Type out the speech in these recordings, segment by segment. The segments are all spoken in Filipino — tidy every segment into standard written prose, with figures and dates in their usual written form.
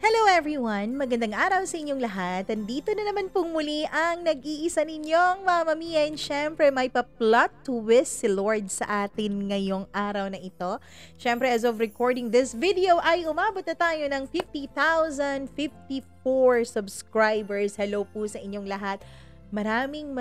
Hello everyone! Magandang araw sa inyong lahat. Andito na naman pong muli ang nag-iisa ninyong Mama Mia, and syempre may pa-plot twist si Lord sa atin ngayong araw na ito. Syempre as of recording this video ay umabot na tayo ng 50,054 subscribers. Hello po sa inyong lahat. Maraming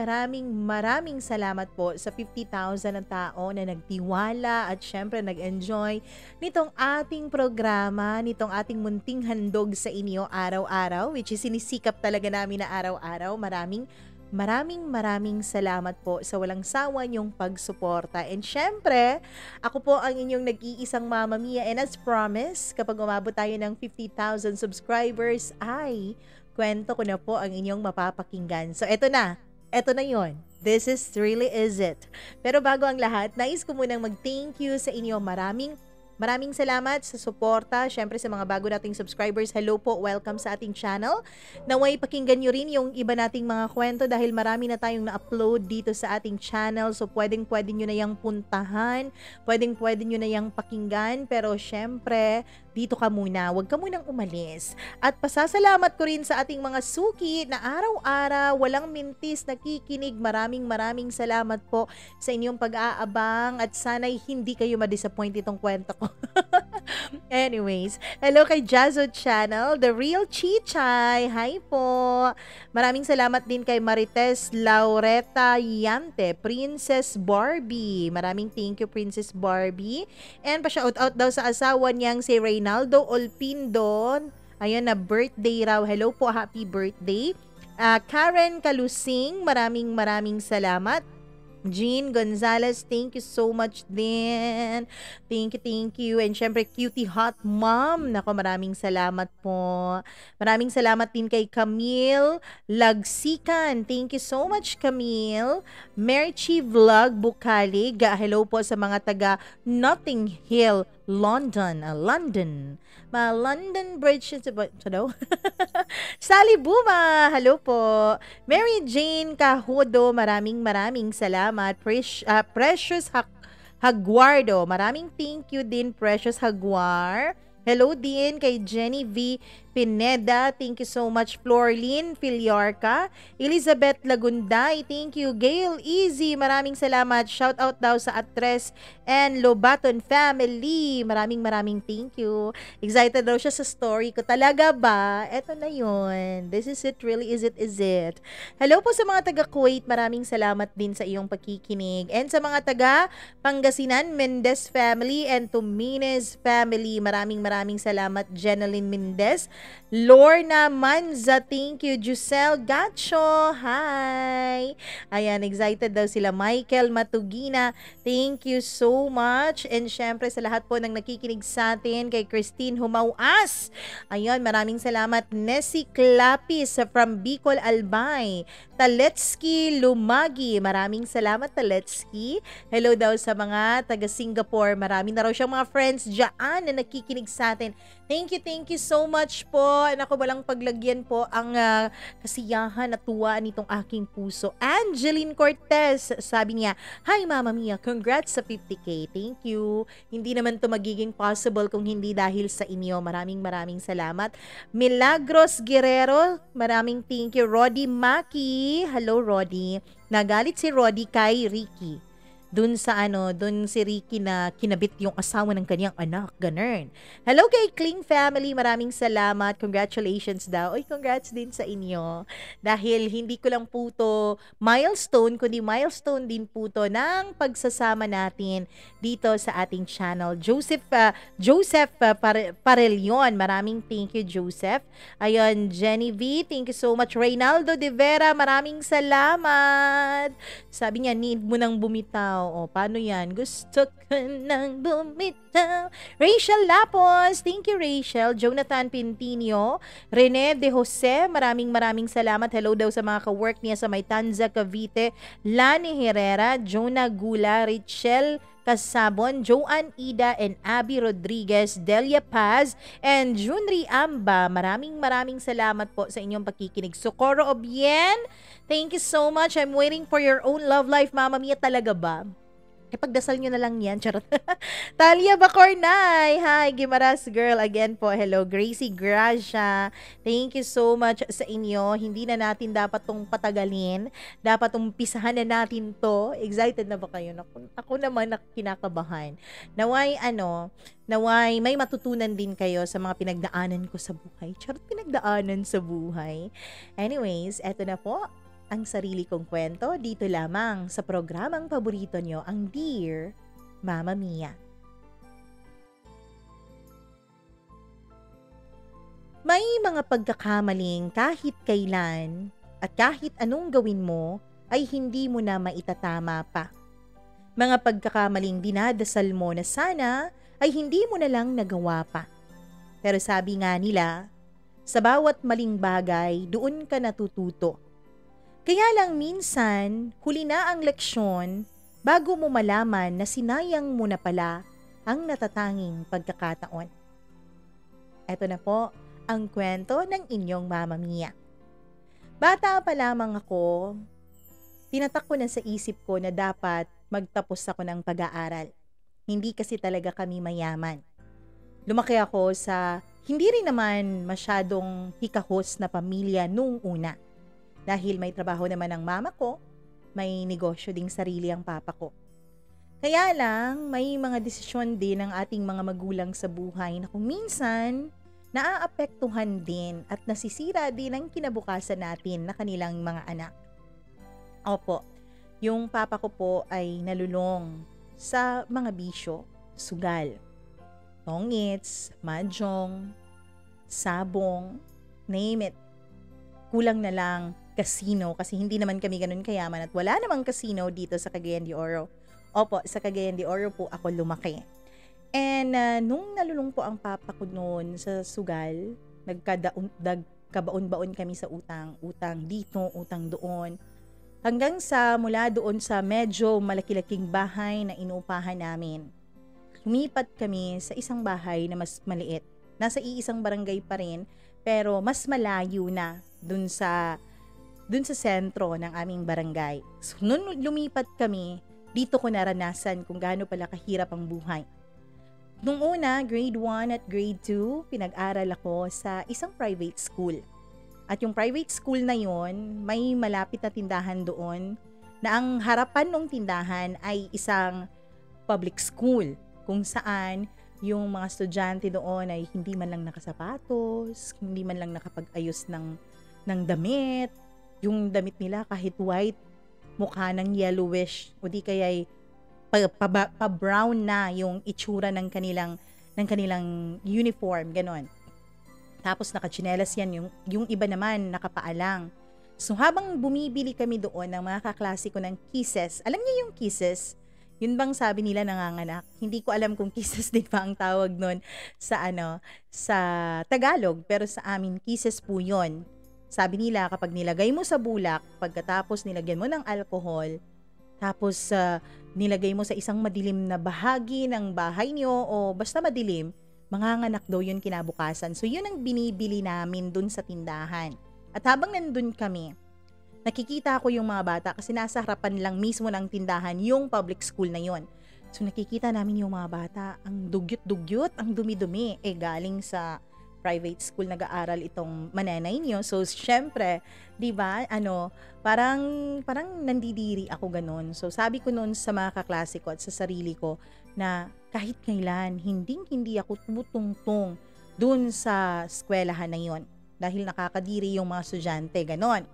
salamat po sa 50,000 na tao na nagtiwala at syempre nag-enjoy nitong ating programa, nitong ating munting handog sa inyo araw-araw, which is sinisikap talaga namin na araw-araw. Maraming salamat po sa walang sawa niyong pagsuporta. And syempre, ako po ang inyong nag-iisang Mama Mia, and as promised, kapag umabot tayo ng 50,000 subscribers ay kwento ko na po ang inyong mapapakinggan. So, eto na yon. This really is it. Pero bago ang lahat, nais ko munang mag-thank you sa inyo. Maraming salamat sa suporta. Syempre sa mga bago nating subscribers, hello po, welcome sa ating channel. Naway pakinggan nyo rin yung iba nating mga kwento dahil marami na tayong na-upload dito sa ating channel. So pwede nyo na yung puntahan, pwede nyo na yung pakinggan. Pero syempre, dito ka muna, huwag ka munang umalis. At pasasalamat ko rin sa ating mga suki na araw-araw, walang mintis, nakikinig. Maraming salamat po sa inyong pag-aabang at sana'y hindi kayo ma-disappoint itong kwento ko. Anyways, hello kay Jazzo Channel, The Real Chichay. Hi po. Maraming salamat din kay Marites Laureta Yante, Princess Barbie. Maraming thank you, Princess Barbie. And pa-shout out daw sa asawa niyang si Reynaldo Olpindo. Ayun na, birthday raw. Hello po, happy birthday. Karen Kalusing, maraming salamat. Jean Gonzalez, thank you so much din. Thank you. And syempre, Cutie Hot Mom. Nako, maraming salamat po. Maraming salamat din kay Camille Lagsikan. Thank you so much, Camille. Merchi Vlog Bukalig. Hello po sa mga taga Notting Hill, London. London Bridge sa daw. Sally Buma, hello po. Mary Jane Cahudo, maraming salamat. Precious Hagwardo, maraming thank you din, Precious Hagwar. Hello din kay Jenny V. Pineda, thank you so much. Florlyn Filiorca, Elizabeth Lagunday, thank you. Gail Easy, maraming salamat. Shout out daw sa Atres and Lobaton family. Maraming thank you. Excited daw siya sa story ko. Talaga ba? Eto na yun. This is it, really is it. Hello po sa mga taga Kuwait, maraming salamat din sa iyong pakikinig. And sa mga taga Pangasinan, Mendez family and Tumines family, maraming salamat. Jeneline Mendez, Lorna Manza, thank you. Giselle Gacho, hi. Ayan, excited daw sila. Michael Matugina, thank you so much. And syempre sa lahat po ng nakikinig sa atin, kay Christine Humauas, ayan, maraming salamat. Nessie Clapis from Bicol, Albay. Taletsky Lumagi, maraming salamat, Taletsky. Hello daw sa mga taga Singapore, marami na raw siyang mga friends dyan na nakikinig sa atin. Thank you so much po. Naku, walang paglagyan po ang kasiyahan at tuwa nitong aking puso. Angeline Cortez, sabi niya, hi Mama Mia, congrats sa 50K. Thank you. Hindi naman to magiging possible kung hindi dahil sa inyo. Maraming salamat. Milagros Guerrero, maraming thank you. Roddy Maki, hello Roddy. Nagalit si Roddy kay Ricky. Dun si Ricky na kinabit yung asawa ng kanyang anak, ganun. Hello kay Kling family, maraming salamat, congratulations daw. Oy, congrats din sa inyo. Dahil hindi ko lang po to milestone, kundi milestone din po to ng pagsasama natin dito sa ating channel. Joseph Parelion, maraming thank you Joseph. Ayun, Jenny V, thank you so much. Reynaldo De Vera, maraming salamat. Sabi niya, need mo nang bumitaw. O, paano yan? Gusto ko nang bumitaw. Rachel Lapos, thank you Rachel. Jonathan Pintinio, Rene De Jose, maraming salamat. Hello daw sa mga ka-work niya sa Maytanza, Cavite. Lani Herrera, Jonah Gula, Richelle Kasabon, Joanne Ida and Abby Rodriguez, Delia Paz, and Junri Amba. Maraming salamat po sa inyong pakikinig. Socorro Obien, thank you so much. I'm waiting for your own love life, Mama Mia. Talaga ba? Ipagdasal nyo na lang yan. Charot. Talia Bacornay. Hi, Gimaras girl. Again po, hello. Gracie Gracia. Thank you so much sa inyo. Hindi na natin dapat tong patagalin. Dapat umpisahan na natin to. Excited na ba kayo? Ako naman kinakabahan. Naway may matutunan din kayo sa mga pinagdaanan ko sa buhay. Charot, pinagdaanan sa buhay. Anyways, eto na po ang sarili kong kwento dito lamang sa programang paborito nyo, ang Dear Mama Mia. May mga pagkakamaling kahit kailan at kahit anong gawin mo ay hindi mo na maitatama pa. Mga pagkakamaling dinadasal mo na sana ay hindi mo na lang nagawa pa. Pero sabi nga nila, sa bawat maling bagay doon ka natututo. Kaya lang minsan, huli na ang leksyon bago mo malaman na sinayang mo na pala ang natatanging pagkakataon. Ito na po ang kwento ng inyong Mama Mia. Bata pa lamang ako, tinatak ko na sa isip ko na dapat magtapos ako ng pag-aaral. Hindi kasi talaga kami mayaman. Lumaki ako sa hindi rin naman masyadong hikahos na pamilya nung una. Dahil may trabaho naman ang mama ko, may negosyo ding sarili ang papa ko. Kaya lang, may mga desisyon din ng ating mga magulang sa buhay na kung minsan, naaapektuhan din at nasisira din ang kinabukasan natin na kanilang mga anak. Opo, yung papa ko po ay nalulong sa mga bisyo, sugal, tongits, mahjong, sabong, name it. Kulang na lang casino kasi hindi naman kami ganun kayaman at wala namang casino dito sa Cagayan de Oro. Opo, sa Cagayan de Oro po ako lumaki. And nung nalulung po ang papa ko noon sa sugal, nagkabaon-baon kami sa utang dito, utang doon. Hanggang sa mula doon sa medyo malaki-laking bahay na inuupahan namin, lumipat kami sa isang bahay na mas maliit. Nasa iisang barangay pa rin, pero mas malayo na dun sa sentro ng aming barangay. So, nung lumipat kami, dito ko naranasan kung gaano pala kahirap ang buhay. Nung una, grade 1 at grade 2, pinag-aral ako sa isang private school. At yung private school na yon, may malapit na tindahan doon na ang harapan ng tindahan ay isang public school kung saan yung mga estudyante doon ay hindi man lang nakasapatos, hindi man lang nakapag-ayos ng damit. Yung damit nila kahit white, mukha ng yellowish o di kaya'y pa-brown na yung itsura ng kanilang uniform, ganon. Tapos nakatsinelas yan, yung iba naman nakapaalang. So habang bumibili kami doon ng mga kaklase ko ng kisses, alam niyo yung kisses? Yun bang sabi nila nanganganak? Hindi ko alam kung kisses din ba ang tawag nun sa Tagalog, pero sa amin kisses po yun. Sabi nila kapag nilagay mo sa bulak, pagkatapos nilagyan mo ng alcohol, tapos nilagay mo sa isang madilim na bahagi ng bahay nyo o basta madilim, manganganak daw yun kinabukasan. So yun ang binibili namin dun sa tindahan. At habang nandun kami, nakikita ko yung mga bata kasi nasa harapan lang mismo ng tindahan yung public school na yun. So nakikita namin yung mga bata, ang dugyot-dugyot, ang dumi-dumi, galing sa private school nag-aaral itong mananay niyo. So syempre, 'di ba? Parang nandidiri ako ganun. So sabi ko noon sa mga kaklase ko at sa sarili ko na kahit kailan hindi ako tumutungtong dun sa eskwelahan na 'yon dahil nakakadiri yung mga estudyante, ganon.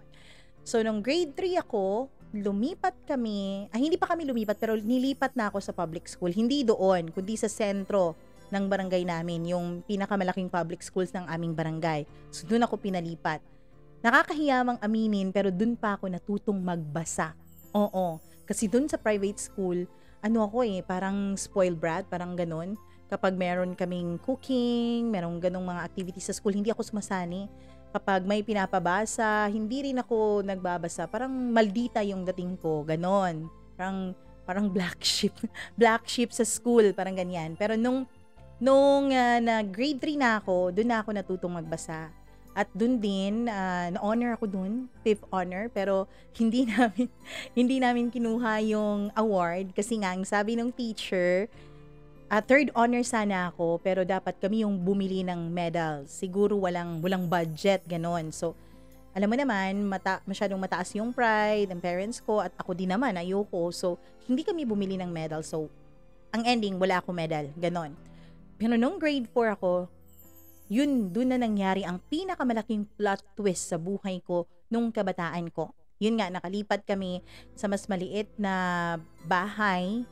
So nung grade 3 ako, lumipat kami, hindi pa kami lumipat pero nilipat na ako sa public school. Hindi doon, kundi sa sentro ng barangay namin, yung pinakamalaking public schools ng aming barangay. So doon ako pinalipat. Nakakahiyamang aminin pero doon pa ako natutong magbasa. Oo, kasi doon sa private school, parang spoiled brat, parang ganun. Kapag meron kaming cooking, merong ganung mga activities sa school, hindi ako sumasani. Kapag may pinapabasa, hindi rin ako nagbabasa. Parang maldita yung dating ko, ganon. Parang black sheep. Black sheep sa school, parang ganyan. Pero nung na grade 3 na ako, doon na ako natutong magbasa. At dun din, na-honor ako dun, 5th honor, pero hindi namin, hindi namin kinuha yung award kasi nga, ang sabi ng teacher, 3rd honor sana ako, pero dapat kami yung bumili ng medal. Siguro walang budget, ganon. So, alam mo naman, masyadong mataas yung pride ng parents ko at ako din naman, ayoko. So, hindi kami bumili ng medal. So, ang ending, wala ako medal, ganon. Pero nung grade 4 ako, dun na nangyari ang pinakamalaking plot twist sa buhay ko nung kabataan ko. Yun nga, nakalipat kami sa mas maliit na bahay,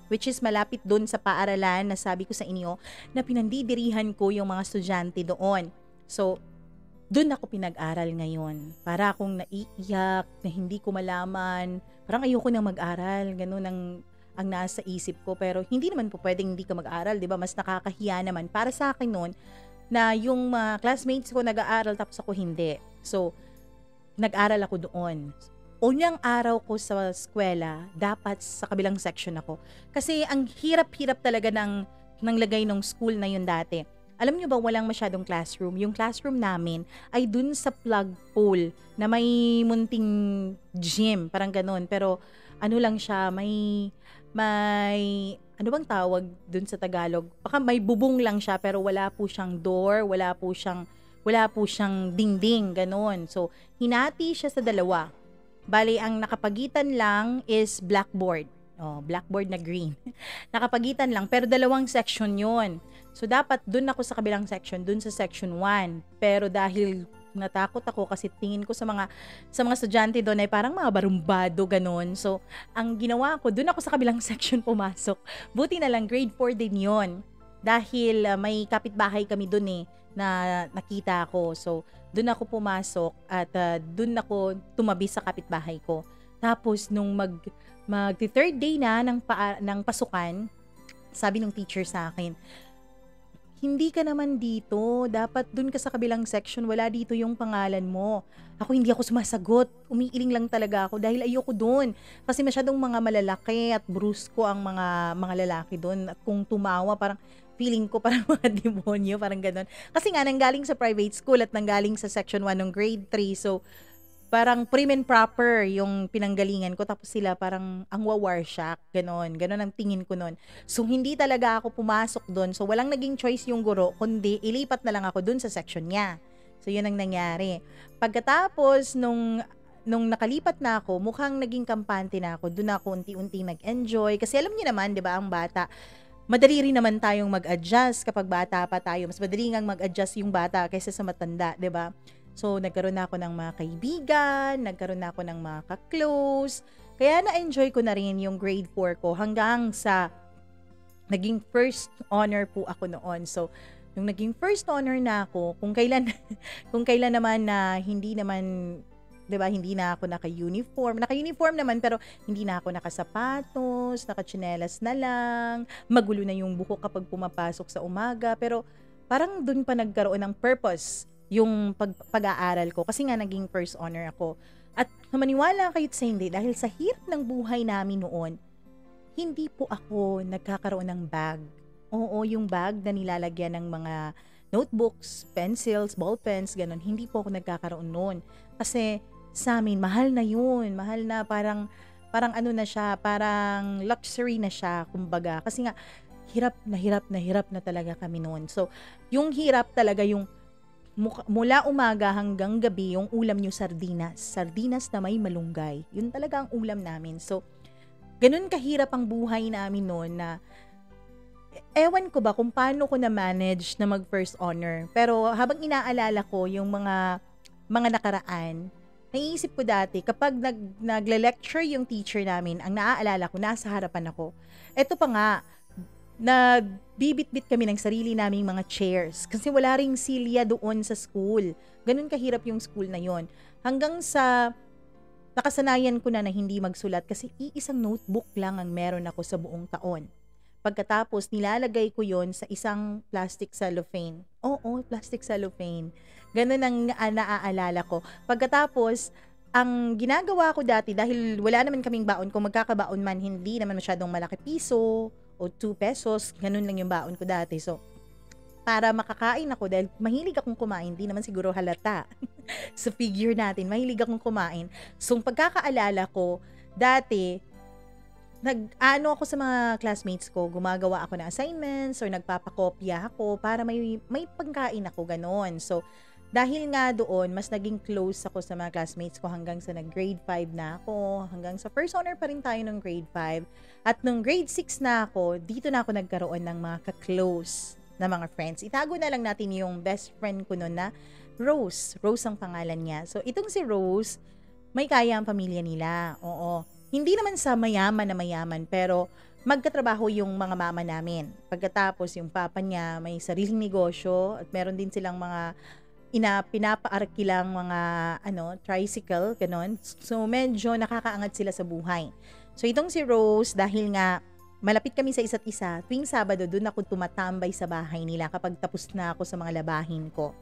which is malapit dun sa paaralan na sabi ko sa inyo, na pinandidirihan ko yung mga estudyante doon. So, dun ako pinag-aral ngayon. Para akong naiiyak, na hindi ko malaman, parang ayoko nang mag-aral, ganun ang nasa isip ko. Pero hindi naman po pwedeng hindi ka mag-aral, di ba? Mas nakakahiya naman para sa akin noon na yung mga classmates ko nag-aaral tapos ako hindi. So, nag-aral ako doon. Unyang araw ko sa eskwela, dapat sa kabilang section ako. Kasi ang hirap-hirap talaga ng lagay ng school na yun dati. Alam nyo ba, walang masyadong classroom. Yung classroom namin ay dun sa plug pole na may munting gym, parang ganun. Pero ano lang siya, may ano bang tawag dun sa Tagalog? Baka may bubong lang siya pero wala po siyang door, wala po siyang dingding, ganun. So, hinati siya sa dalawa. Bali, ang nakapagitan lang is blackboard. Oh, blackboard na green. Nakapagitan lang, pero dalawang section yun. So, dapat dun ako sa kabilang section, dun sa section 1. Pero dahil natakot ako kasi tingin ko sa mga estudyante doon ay parang mga barumbado, ganun. So, ang ginawa ko, dun ako sa kabilang section pumasok. Buti na lang, grade 4 din yon. Dahil may kapitbahay kami dun na nakita ko. So, dun ako pumasok at dun ako tumabi sa kapitbahay ko. Tapos, nung mag-third day na ng pasukan, sabi ng teacher sa akin, hindi ka naman dito. Dapat dun ka sa kabilang section. Wala dito yung pangalan mo. Hindi ako sumasagot. Umiiling lang talaga ako dahil ayoko dun. Kasi masyadong mga malalaki at brusko ang mga lalaki dun. At kung tumawa, parang feeling ko parang mga demonyo, parang ganun. Kasi nga, nanggaling sa private school at nanggaling sa section 1 ng grade 3. So, parang prim and proper yung pinanggalingan ko, tapos sila parang ang wawarsyak, ganon ang tingin ko nun. So, hindi talaga ako pumasok doon. So, walang naging choice yung guro, kundi ilipat na lang ako doon sa section niya. So, yun ang nangyari. Pagkatapos, nung nakalipat na ako, mukhang naging kampante na ako. Doon ako unti-unti nag-enjoy. Kasi alam niyo naman, di ba, ang bata, madali rin naman tayong mag-adjust kapag bata pa tayo. Mas madali ngang mag-adjust yung bata kaysa sa matanda, di ba? So, nagkaroon na ako ng mga kaibigan, nagkaroon na ako ng mga ka-close. Kaya na-enjoy ko na rin yung grade 4 ko hanggang sa naging first honor po ako noon. So, nung naging first honor na ako, kung kailan naman na hindi naman, 'di ba, hindi na ako naka-uniform. Naka-uniform naman pero hindi na ako nakasapatos, naka-tsinelas na lang. Magulo na yung buhok kapag pumapasok sa umaga, pero parang dun pa nagkaroon ng purpose yung pag-aaral ko kasi nga naging first honor ako. At maniwala kayo sa hindi, dahil sa hirap ng buhay namin noon, hindi po ako nagkakaroon ng bag. Oo, yung bag na nilalagyan ng mga notebooks, pencils, ballpens, ganun. Hindi po ako nagkakaroon noon. Kasi sa amin, mahal na yun. Mahal na, parang ano na siya, parang luxury na siya, kumbaga. Kasi nga, hirap na talaga kami noon. So, yung hirap talaga yung mula umaga hanggang gabi, yung ulam nyo sardinas. Sardinas na may malunggay. Yun talaga ang ulam namin. So, ganun kahirap ang buhay namin noon na ewan ko ba kung paano ko na-manage na mag-first honor. Pero habang inaalala ko yung mga nakaraan, naiisip ko dati, kapag nagle-lecture yung teacher namin, ang naaalala ko, nasa harapan ako. Eto pa nga, nagbibitbit kami ng sarili naming mga chairs kasi wala ring silya doon sa school. Ganun kahirap yung school na yon. Hanggang sa nakasanayan ko na hindi magsulat kasi iisang notebook lang ang meron ako sa buong taon. Pagkatapos, nilalagay ko yon sa isang plastic cellophane. Oo, plastic cellophane. Ganun ang naaalala ko. Pagkatapos, ang ginagawa ko dati, dahil wala naman kaming baon, kung magkakabaon man, hindi naman masyadong malaki, piso o 2 pesos, ganun lang yung baon ko dati. So, para makakain ako dahil mahilig akong kumain, di naman siguro halata sa figure natin, mahilig akong kumain. So, pagkakaalala ko, dati, nag-ano ako sa mga classmates ko, gumagawa ako ng assignments or nagpapakopya ako para may pagkain ako, ganon. So, dahil nga doon, mas naging close ako sa mga classmates ko hanggang sa nag-grade 5 na ako, hanggang sa first honor pa rin tayo ng grade 5. At nung grade 6 na ako, dito na ako nagkaroon ng mga ka-close na mga friends. Itago na lang natin yung best friend ko noon na Rose. Rose ang pangalan niya. So, itong si Rose, may kaya ang pamilya nila. Oo. Hindi naman sa mayaman na mayaman, pero magkatrabaho yung mga mama namin. Pagkatapos, yung papa niya may sariling negosyo at meron din silang mga pinapaarkilang mga tricycle, ganon. So, medyo nakakaangat sila sa buhay. So, itong si Rose, dahil nga malapit kami sa isa't isa, tuwing Sabado, doon ako tumatambay sa bahay nila kapag tapos na ako sa mga labahin ko.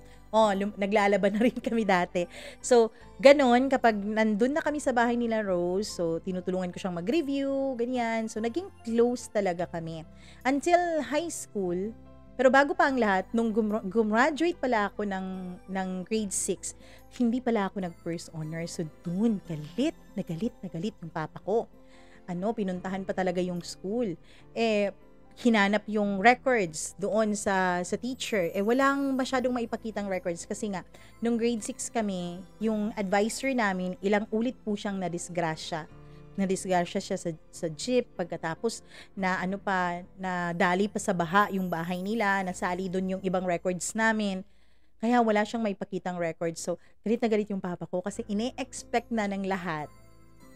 Naglalaban na rin kami dati. So, ganon, kapag nandun na kami sa bahay nila Rose, so, tinutulungan ko siyang mag-review, ganyan. So, naging close talaga kami. Until high school, pero bago pa ang lahat, nung gumraduate pala ako ng grade 6, hindi pala ako nag-first honor. So, dun, galit na galit yung papa ko. Pinuntahan pa talaga yung school. Hinanap yung records doon sa teacher. Walang masyadong maipakitang records kasi nga, nung grade 6 kami, yung advisor namin, ilang ulit po siyang nadisgrasya. Nadisgrasya siya sa jeep, pagkatapos na dali pa sa baha yung bahay nila, nasali doon yung ibang records namin. Kaya wala siyang maipakitang records. So, galit na galit yung papa ko kasi ine-expect na ng lahat.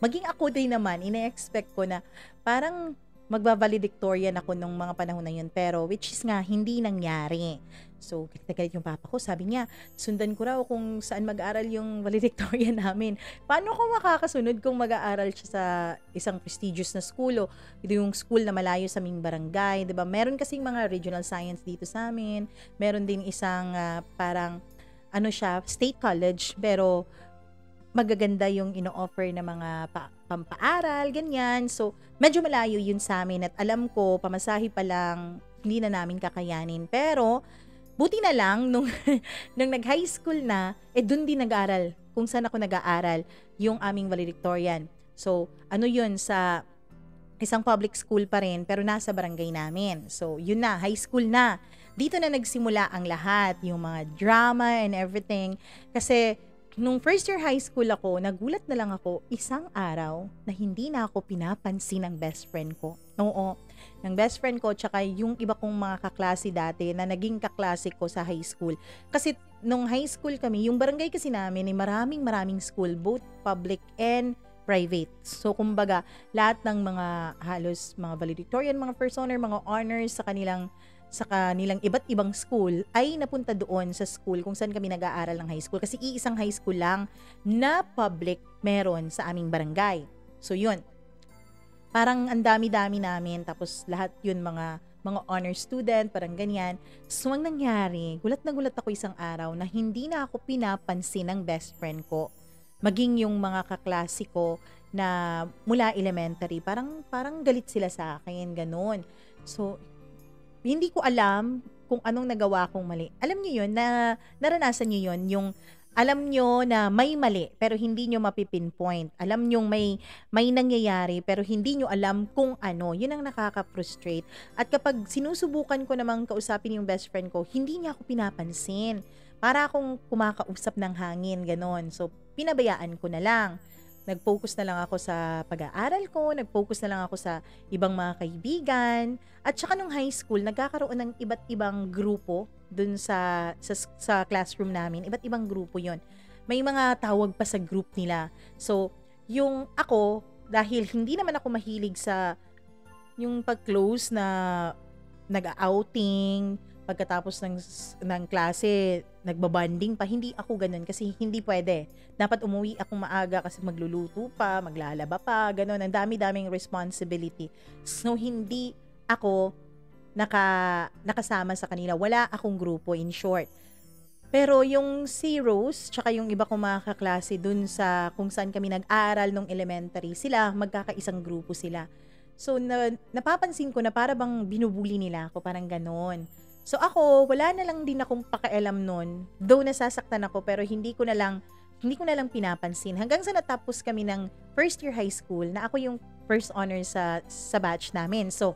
Maging ako din naman, ine-expect ko na parang magba-valedictorian ako nung mga panahon na yun, pero which is nga hindi nangyari. So, galit yung papa ko, sabi niya, sundan ko raw kung saan mag-aaral yung valedictorian namin. Paano ko makakasunod kung mag-aaral siya sa isang prestigious na school o yung school na malayo sa aming barangay, 'di ba? Meron kasing mga regional science dito sa amin. Meron din isang parang state college, pero magaganda yung ino-offer na mga pampaaral, ganyan. So, medyo malayo yun sa amin at alam ko, pamasahe pa lang, hindi na namin kakayanin. Pero, buti na lang, nung nag-high school na, dun din nag-aaral. Kung saan ako nag-aaral, yung aming valedictorian. So, yun, sa isang public school pa rin, pero nasa barangay namin. So, yun na, high school na. Dito na nagsimula ang lahat, yung mga drama and everything. Kasi, nung first year high school ako, nagulat na lang ako isang araw na hindi na ako pinapansin ng best friend ko. Oo, ng best friend ko tsaka yung iba kong mga kaklase dati na naging kaklase ko sa high school. Kasi nung high school kami, yung barangay kasi namin ay maraming school, both public and private. So, kumbaga, lahat ng mga halos mga valedictorian, mga first honor, mga honors sa kanilang iba't ibang school ay napunta doon sa school kung saan kami nag-aaral ng high school kasi iisang high school lang na public meron sa aming barangay. So yun, parang ang dami-dami namin tapos lahat yun mga honor student, parang ganyan. So ang nangyari, gulat na gulat ako isang araw na hindi na ako pinapansin ng best friend ko. Maging yung mga kaklase ko na mula elementary, parang galit sila sa akin, ganun. So, hindi ko alam kung anong nagawa kong mali. Alam niyo yun, na naranasan niyo yun, yung alam niyo na may mali, pero hindi niyo mapipinpoint. Alam niyo may nangyayari, pero hindi niyo alam kung ano. Yun ang nakaka-frustrate. At kapag sinusubukan ko namang kausapin yung best friend ko, hindi niya ako pinapansin. Para akong kumakausap ng hangin, ganon. So, pinabayaan ko na lang. Nag-focus na lang ako sa pag-aaral ko, nag-focus na lang ako sa ibang mga kaibigan. At saka nung high school, nagkakaroon ng iba't ibang grupo dun sa classroom namin. Iba't ibang grupo yon. May mga tawag pa sa group nila. So, yung ako, dahil hindi naman ako mahilig sa yung pag-close na nag-outing, pagkatapos ng klase, nagbabanding pa, hindi ako ganun kasi hindi pwede. Dapat umuwi ako maaga kasi magluluto pa, maglalaba pa, ganun. Ang dami-daming responsibility. So, hindi ako nakasama sa kanila. Wala akong grupo, in short. Pero yung si Rose, tsaka yung iba kong mga kaklase dun sa kung saan kami nag-aral nung elementary, sila, magkakaisang grupo sila. So, napapansin ko na para bang binubuli nila ako, parang ganon. So ako, wala na lang din akong pakialam nun. Though nasasaktan ako, pero hindi ko na lang pinapansin. Hanggang sa natapos kami ng first year high school, na ako yung first honor sa batch namin. So,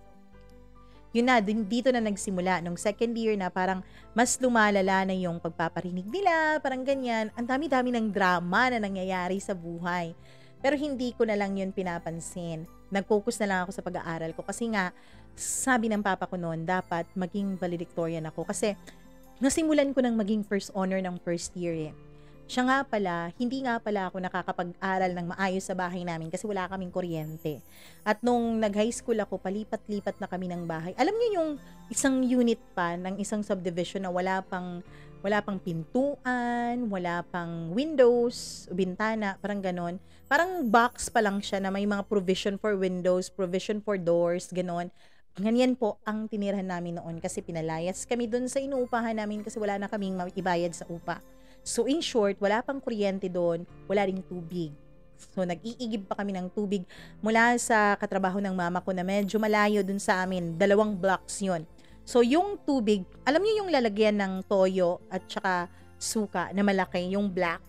yun na, dito na nagsimula. Nung second year na, parang mas lumalala na yung pagpaparinig nila, parang ganyan. Ang dami-dami ng drama na nangyayari sa buhay. Pero hindi ko na lang yun pinapansin. Nag-focus na lang ako sa pag-aaral ko. Kasi nga, sabi ng papa ko noon, dapat maging valedictorian ako. Kasi nasimulan ko ng maging first honor ng first year eh. Siya nga pala, hindi nga pala ako nakakapag-aral ng maayos sa bahay namin kasi wala kaming kuryente. At nung nag-high school ako, palipat-lipat na kami ng bahay. Alam niyo yung isang unit pa ng isang subdivision na wala pang pintuan, wala pang windows, bintana, parang ganon. Parang box pa lang siya na may mga provision for windows, provision for doors, ganon. Ganyan po ang tinirahan namin noon kasi pinalayas kami dun sa inuupahan namin kasi wala na kaming ibayad sa upa. So in short, wala pang kuryente doon, wala ring tubig. So nag-iigib pa kami ng tubig mula sa katrabaho ng mama ko na medyo malayo dun sa amin, 2 blocks yun. So yung tubig, alam niyo yung lalagyan ng toyo at saka suka na malaki, yung black,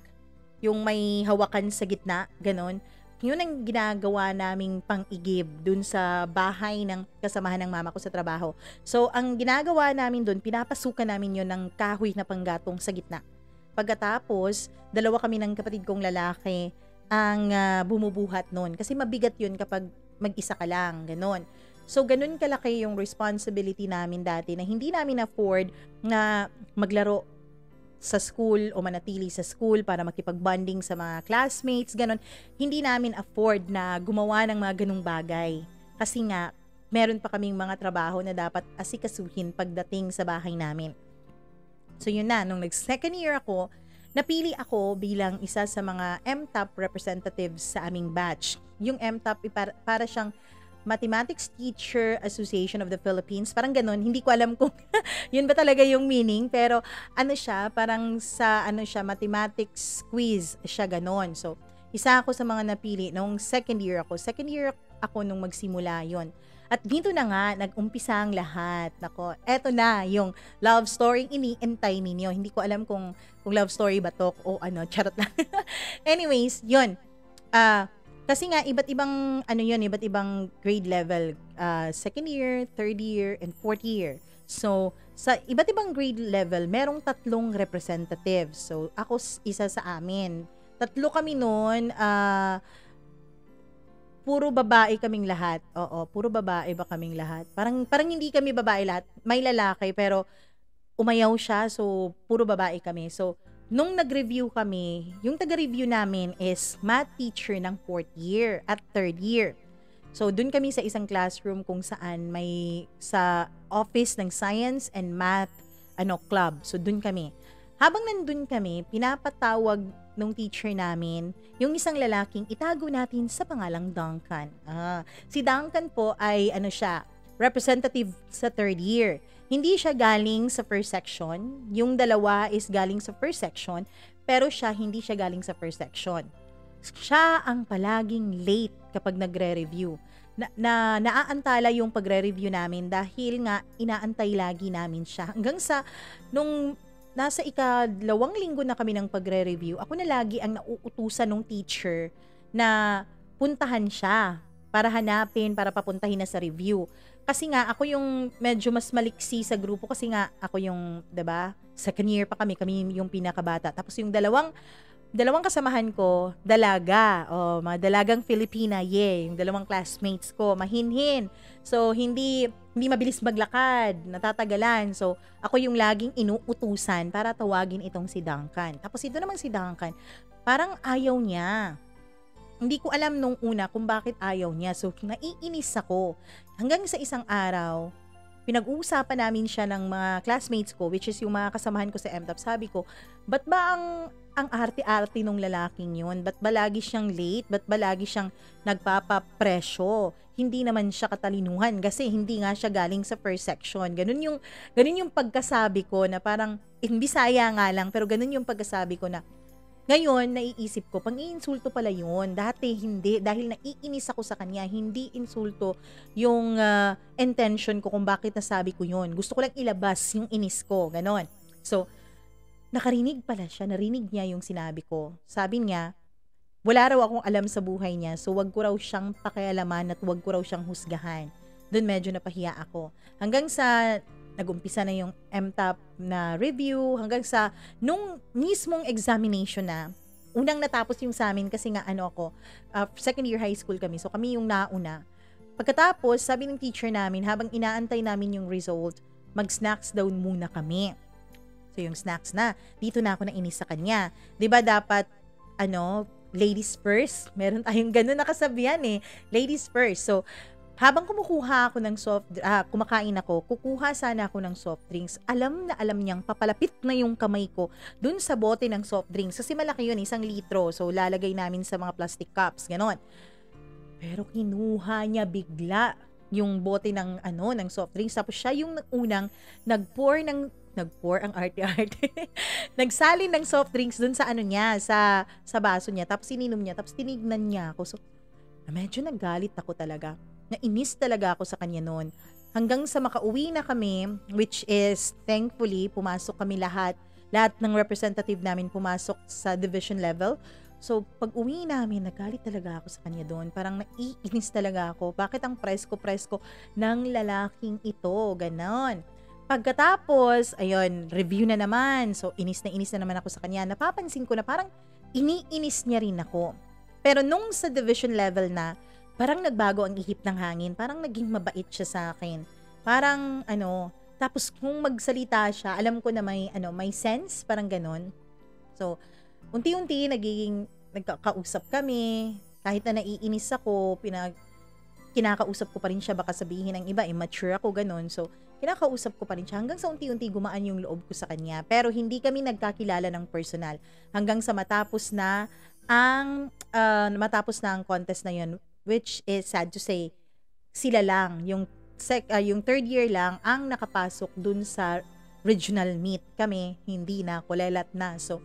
yung may hawakan sa gitna, ganon. Yun ang ginagawa naming pang-igib dun sa bahay ng kasamahan ng mama ko sa trabaho. So ang ginagawa namin dun, pinapasukan namin yun ng kahoy na panggatong sa gitna. Pagkatapos, 2 kami ng kapatid kong lalaki ang bumubuhat nun. Kasi mabigat yun kapag mag-isa ka lang, ganon. So, ganun kalaki yung responsibility namin dati na hindi namin afford na maglaro sa school o manatili sa school para makipag-bonding sa mga classmates, ganon. Hindi namin afford na gumawa ng mga ganung bagay. Kasi nga, meron pa kaming mga trabaho na dapat asikasuhin pagdating sa bahay namin. So yun na, nung nag-second year ako, napili ako bilang isa sa mga MTOP representatives sa aming batch. Yung MTOP, para siyang Mathematics Teacher Association of the Philippines. Parang ganun, hindi ko alam kung yun ba talaga yung meaning, pero ano siya, parang sa mathematics quiz siya ganun. So, isa ako sa mga napili nung second year ako. Second year ako nung magsimula yon. At dito na nga, nag-umpisa ang lahat. Nako, eto na yung love story iniintay ninyo. Hindi ko alam kung love story ba to o ano, charot lang. Anyways, yun. Kasi nga, iba't ibang grade level. Second year, third year, and fourth year. So, sa iba't ibang grade level, merong 3 representatives. So, ako isa sa amin. 3 kami noon, puro babae kaming lahat. Oo, puro babae ba kaming lahat? Parang hindi kami babae lahat. May lalaki pero umayaw siya, so puro babae kami. So nung nag-review kami, yung taga-review namin is math teacher ng 4th year at 3rd year. So dun kami sa isang classroom kung saan may sa office ng science and math club. So dun kami. Habang nandun kami, pinapatawag nung teacher namin yung isang lalaking itago natin sa pangalang Duncan. Si Duncan po ay representative sa 3rd year. Hindi siya galing sa first section. Yung dalawa is galing sa first section, pero hindi siya galing sa first section. Siya ang palaging late kapag nagre-review. Naaantala yung pagre-review namin dahil nga inaantay lagi namin siya. Hanggang sa nung nasa 2 linggo na kami ng pagre-review, ako na lagi ang nauutusan ng teacher na puntahan siya para hanapin, para papuntahin na sa review. Kasi nga, ako yung medyo mas maliksi sa grupo kasi nga, ako yung, 'di ba? Second year pa kami yung pinakabata. Tapos yung dalawang kasamahan ko, dalaga, mga dalagang Filipina, yung 2 classmates ko, mahinhin. So, hindi mabilis maglakad, natatagalan. So, ako yung laging inuutusan para tawagin itong si Duncan. Tapos ito naman si Duncan, parang ayaw niya. Hindi ko alam nung una kung bakit ayaw niya. So, naiinis ako. Hanggang sa isang araw, pinag-uusapan namin siya ng mga classmates ko, which is yung mga kasamahan ko sa MTOP. Sabi ko, ba't ba ang arte-arte nung lalaking yun? Ba't ba lagi siyang late? Ba't ba lagi siyang nagpapapresyo? Hindi naman siya katalinuhan kasi hindi nga siya galing sa first section. Ganun yung pagkasabi ko na parang, in Bisaya nga lang, pero ganun yung pagkasabi ko na, Ngayon, naiisip ko, pang-iinsulto pala yun. Dati hindi, dahil naiinis ako sa kanya, hindi insulto yung intention ko kung bakit nasabi ko yun. Gusto ko lang ilabas yung inis ko, ganon. So, nakarinig pala siya, narinig niya yung sinabi ko. Sabi niya, wala raw akong alam sa buhay niya, so wag ko raw siyang pakialaman at wag ko raw siyang husgahan. Doon medyo napahiya ako. Hanggang sa nag-umpisa na yung MTAP na review, hanggang sa nung mismong examination na, unang natapos yung sa amin kasi nga ano ako, second year high school kami, so kami yung nauna. Pagkatapos, sabi ng teacher namin, habang inaantay namin yung result, mag-snacks daw muna kami. So yung snacks na, dito na ako nainis sa kanya. 'Di ba dapat ladies first? Meron tayong ganun na kasabihan eh. Ladies first. So habang kumukuha ako ng kumakain ako, kukuha sana ako ng soft drinks. Alam na alam niyang papalapit na yung kamay ko dun sa bote ng soft drinks. Kasi malaki yun, 1 litro. So lalagay namin sa mga plastic cups, ganon. Pero kinuha niya bigla yung bote ng soft drinks. Tapos siya yung unang nag-pour ang arte-arte. Nagsalin ng soft drinks dun sa niya, sa baso niya. Tapos ininom niya, tapos tinignan niya ako. So, medyo nagalit ako talaga. Nainis talaga ako sa kanya noon. Hanggang sa makauwi na kami, which is, thankfully, pumasok kami lahat ng representative namin pumasok sa division level. So, pag uwi namin, nagalit talaga ako sa kanya doon. Parang naiinis talaga ako. Bakit ang presko-presko ng lalaking ito? Ganon. Pagkatapos, ayun, review na naman. So, inis na naman ako sa kanya. Napapansin ko na parang iniinis niya rin ako. Pero nung sa division level na, parang nagbago ang ihip ng hangin. Parang naging mabait siya sa akin. Parang, tapos kung magsalita siya, alam ko na may sense, parang ganon. So, unti-unti, nagkakausap kami. Kahit na naiinis ako, kinakausap ko pa rin siya, baka sabihin ng iba, immature ako, ganon. So, kinakausap ko pa rin siya hanggang sa unti-unti gumaan yung loob ko sa kanya. Pero hindi kami nagkakilala ng personal hanggang sa matapos na ang contest na yun, which is sad to say, sila lang, yung third year lang ang nakapasok dun sa regional meet. Kami, hindi na, kulelat na. So,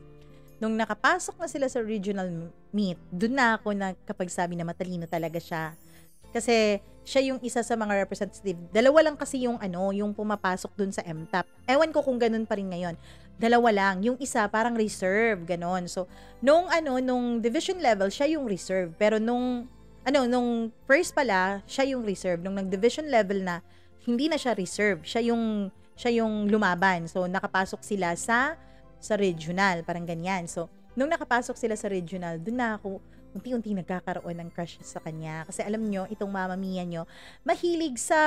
nung nakapasok na sila sa regional meet, dun na ako nakapagsabi na matalino talaga siya. Kasi siya yung isa sa mga representative. 2 lang kasi yung pumapasok dun sa MTAP. Ewan ko kung ganun pa rin ngayon. 2 lang. Yung isa parang reserve, ganon. So, nung division level, siya yung reserve. Pero nung first pala, siya yung reserve. Nung nag-division level na, hindi na siya reserve. Siya yung lumaban. So, nakapasok sila sa regional, parang ganyan. So, nung nakapasok sila sa regional, dun na ako unti-unti nagkakaroon ng crush sa kanya. Kasi alam nyo, itong Mama Mia nyo, mahilig sa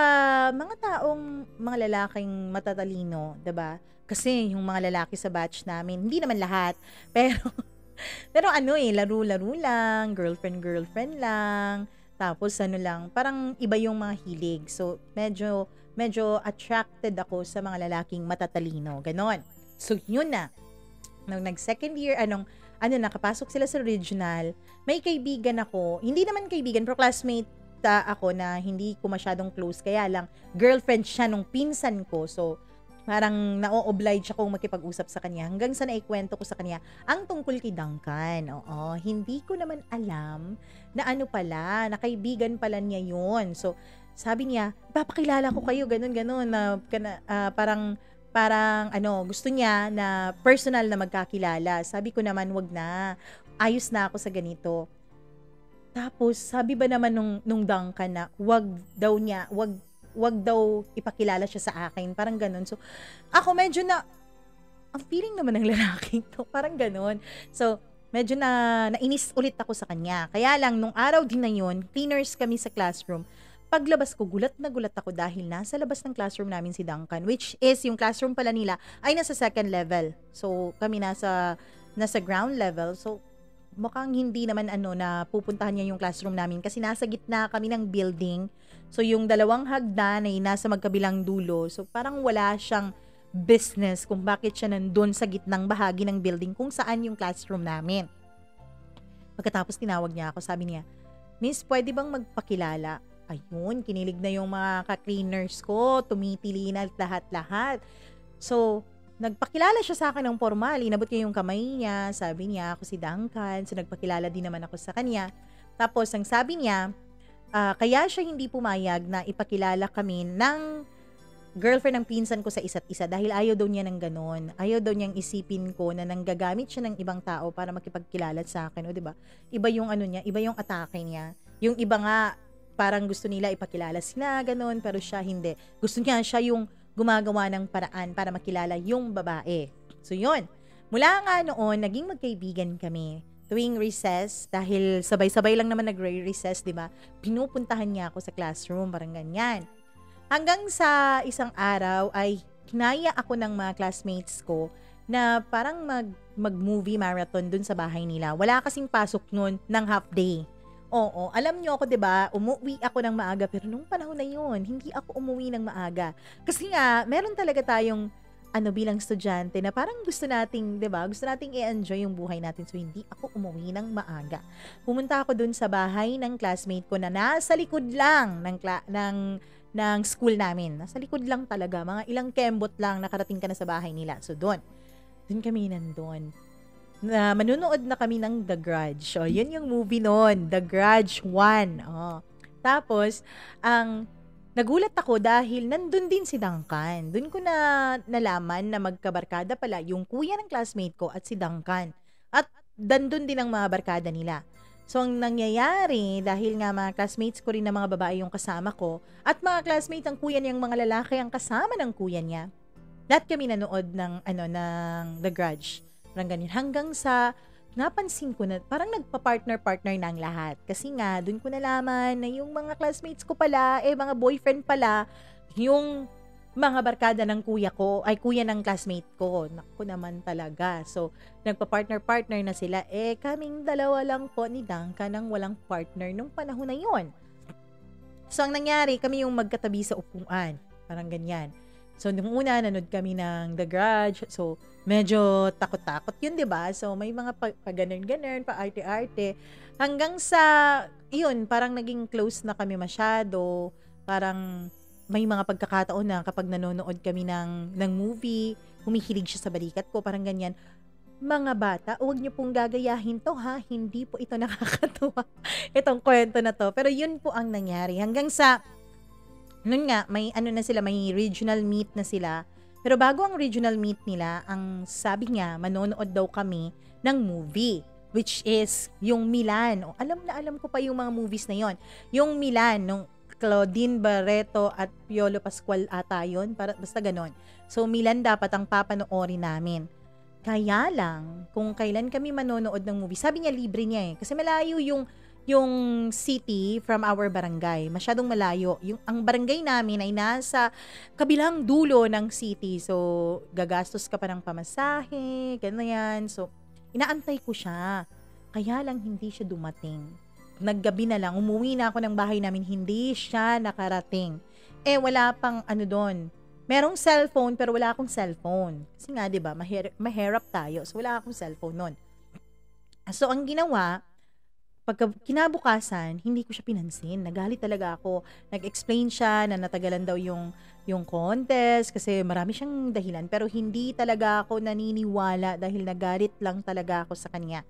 mga lalaking matatalino, 'di ba? Kasi yung mga lalaki sa batch namin, hindi naman lahat, pero laro-laro lang, girlfriend lang, tapos parang iba yung mga hilig. So, medyo attracted ako sa mga lalaking matatalino, ganon. So, yun na. Nung nag-second year, nakapasok sila sa regional, may kaibigan ako, hindi naman kaibigan, pero classmate ako na hindi ko masyadong close, kaya lang, girlfriend siya nung pinsan ko, so, parang na-oblige akong makipag-usap sa kanya, hanggang sa naikwento ko sa kanya, ang tungkol kay Duncan, hindi ko naman alam, na pala, na kaibigan pala niya yun, so, sabi niya, papakilala ko kayo, ganun, na, parang gusto niya na personal na magkakilala. Sabi ko naman, wag na. Ayos na ako sa ganito. Tapos, sabi ba naman nung Duncan na wag daw ipakilala siya sa akin. Parang ganun. So, ako medyo ang feeling naman ng lalaki to, parang ganun. So, medyo nainis ulit ako sa kanya. Kaya lang, nung araw din na yun, cleaners kami sa classroom. Paglabas ko, gulat na gulat ako dahil nasa labas ng classroom namin si Duncan, which is yung classroom pala nila ay nasa second level. So, kami nasa ground level. So, mukhang hindi naman na pupuntahan niya yung classroom namin kasi nasa gitna kami ng building. So, yung 2 hagdan ay nasa magkabilang dulo. So, parang wala siyang business kung bakit siya nandun sa gitnang bahagi ng building kung saan yung classroom namin. Pagkatapos tinawag niya ako, sabi niya, "Miss, pwede bang magpakilala?" Ayun, kinilig na yung mga ka-cleaners ko, tumitili na lahat-lahat. So, nagpakilala siya sa akin ng formal, inabot niya yung kamay niya, sabi niya, ako si Duncan, so nagpakilala din naman ako sa kanya. Tapos, ang sabi niya, kaya siya hindi pumayag na ipakilala kami ng girlfriend ng pinsan ko sa isa't isa dahil ayaw daw niya ng ganon. Ayaw daw niyang isipin ko na nanggagamit siya ng ibang tao para makipagkilala sa akin, o 'di ba? Iba yung ano niya, iba yung atake niya. Yung iba nga parang gusto nila ipakilala sila ganon, pero siya hindi. Gusto niya siya yung gumagawa ng paraan para makilala yung babae. So yun. Mula nga noon, naging magkaibigan kami. Tuwing recess, dahil sabay-sabay lang naman nagre-recess, 'di ba? Pinupuntahan niya ako sa classroom, parang ganyan. Hanggang sa isang araw ay kinaya ako ng mga classmates ko na parang mag-movie marathon dun sa bahay nila. Wala kasing pasok nun ng half day. Oo, alam niyo ako 'di ba, umuwi ako ng maaga pero nung panahon na 'yon, hindi ako umuwi ng maaga. Kasi nga meron talaga tayong bilang estudyante na parang gusto nating, 'di ba? Gusto nating i-enjoy yung buhay natin. So hindi ako umuwi ng maaga. Pumunta ako dun sa bahay ng classmate ko na nasa likod lang ng school namin. Nasa likod lang talaga. Mga ilang kembot lang nakarating ka na sa bahay nila. So, doon kami nandun. Manunood na kami ng The Grudge. O, yun yung movie noon. The Grudge 1. O. Tapos, nagulat ako dahil nandun din si Duncan. Doon ko na nalaman na magkabarkada pala yung kuya ng classmate ko at si Duncan. At nandun din ang mga barkada nila. So, ang nangyayari, dahil nga mga classmates ko rin na mga babae yung kasama ko, at mga classmates ang kuya niyang mga lalaki ang kasama ng kuya niya, lahat kami nanood ng The Grudge. Parang ganyan. Hanggang sa, napansin ko na, parang nagpa-partner-partner na ang lahat. Kasi nga, dun ko nalaman na yung mga classmates ko pala, mga boyfriend pala, yung mga barkada ng kuya ko, ay kuya ng classmate ko. Naku naman talaga. So, nagpa-partner-partner na sila. Kaming dalawa lang po ni Duncan ang walang partner nung panahon na yon. So, ang nangyari, kami yung magkatabi sa upuan. Parang ganyan. So, nung una, nanood kami ng The Grudge. So, medyo takot-takot yun, diba? So, may mga pa-ganon-ganon, pa-arte-arte. Hanggang sa, yun, parang naging close na kami masyado. Parang may mga pagkakataon na kapag nanonood kami ng movie, humihilig siya sa balikat ko, parang ganyan. Mga bata, huwag niyo pong gagayahin to ha, hindi po ito nakakatuwa. Itong kwento na to. Pero yun po ang nangyari. Hanggang sa, nun nga, may may regional meet na sila. Pero bago ang regional meet nila, ang sabi niya, manonood daw kami ng movie. Which is yung Milan. Alam na alam ko pa yung mga movies na yon. Yung Milan, nung Claudine Barreto at Piolo Pascual ata yun. Basta ganon. So, Milan dapat ang papanoorin namin. Kaya lang, kung kailan kami manonood ng movie, sabi niya libre niya Kasi malayo yung city from our barangay. Masyadong malayo. Ang barangay namin ay nasa kabilang dulo ng city. So, gagastos ka pa ng pamasahe, ganyan. So, inaantay ko siya. Kaya lang hindi siya dumating. Naggabi na lang, umuwi na ako ng bahay namin, hindi siya nakarating. Wala pang doon. Merong cellphone, pero wala akong cellphone. Kasi nga, di ba, mahirap tayo. So, wala akong cellphone noon. So, ang ginawa, pagka kinabukasan, hindi ko siya pinansin. Nagalit talaga ako. Nag-explain siya na natagalan daw yung contest kasi marami siyang dahilan. Pero hindi talaga ako naniniwala dahil nagalit lang talaga ako sa kanya.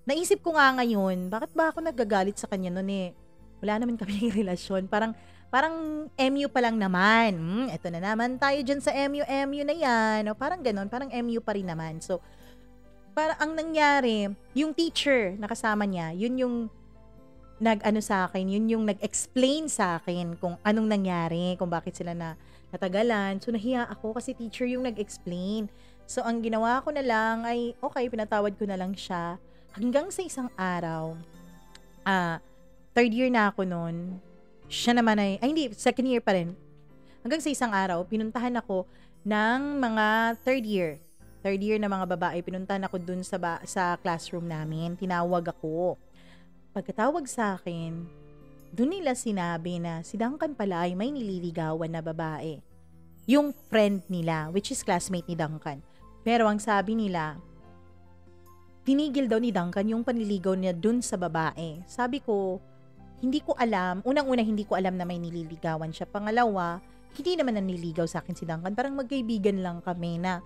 Naisip ko nga ngayon, bakit ba ako nagagalit sa kanya noon Wala naman kami relasyon. Parang MU pa lang naman. Eto na naman tayo dyan sa MU na yan. Parang ganon, parang MU pa rin naman. So, parang ang nangyari, yung teacher na kasama niya, yun yung sa akin, yun yung nag-explain sa akin kung anong nangyari, kung bakit sila natagalan. So, nahiya ako kasi teacher yung nag-explain. So, ang ginawa ko na lang ay, okay, pinatawad ko na lang siya. Hanggang sa isang araw, third year na ako noon, siya naman hindi, second year pa rin. Hanggang sa isang araw, pinuntahan ako ng mga third year na mga babae. Pinuntahan ako dun sa classroom namin. Tinawag ako. Pagkatawag sa akin, dun nila sinabi na si Duncan pala ay may nililigawan na babae. Yung friend nila, which is classmate ni Duncan. Pero ang sabi nila, tinigil daw ni Duncan yung panliligaw niya dun sa babae. Sabi ko, hindi ko alam. Unang-una, hindi ko alam na may nililigawan siya. Pangalawa, hindi naman naniligaw sa akin si Duncan. Parang magkaibigan lang kami na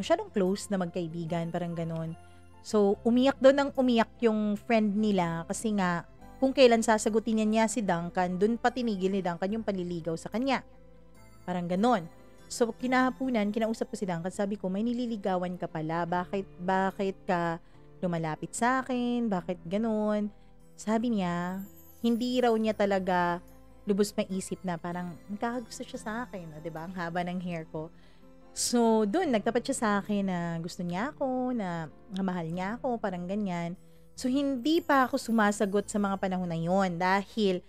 masyadong close na magkaibigan, parang ganon. So, umiyak doon ng umiyak yung friend nila kasi nga, kung kailan sasagutin niya si Duncan, doon pa tinigil ni Duncan yung panliligaw sa kanya. Parang ganon. So, kinahapunan, kinausap ko si Duncan, sabi ko, may nililigawan ka pala, bakit ka lumalapit sa akin, bakit ganon? Sabi niya, hindi raw niya talaga lubos maisip na parang magkakagusto siya sa akin, no? 'Di ba? Ang haba ng hair ko. So, doon nagtapat siya sa akin na gusto niya ako, na mahal niya ako, parang ganyan. So, hindi pa ako sumasagot sa mga panahon na yon dahil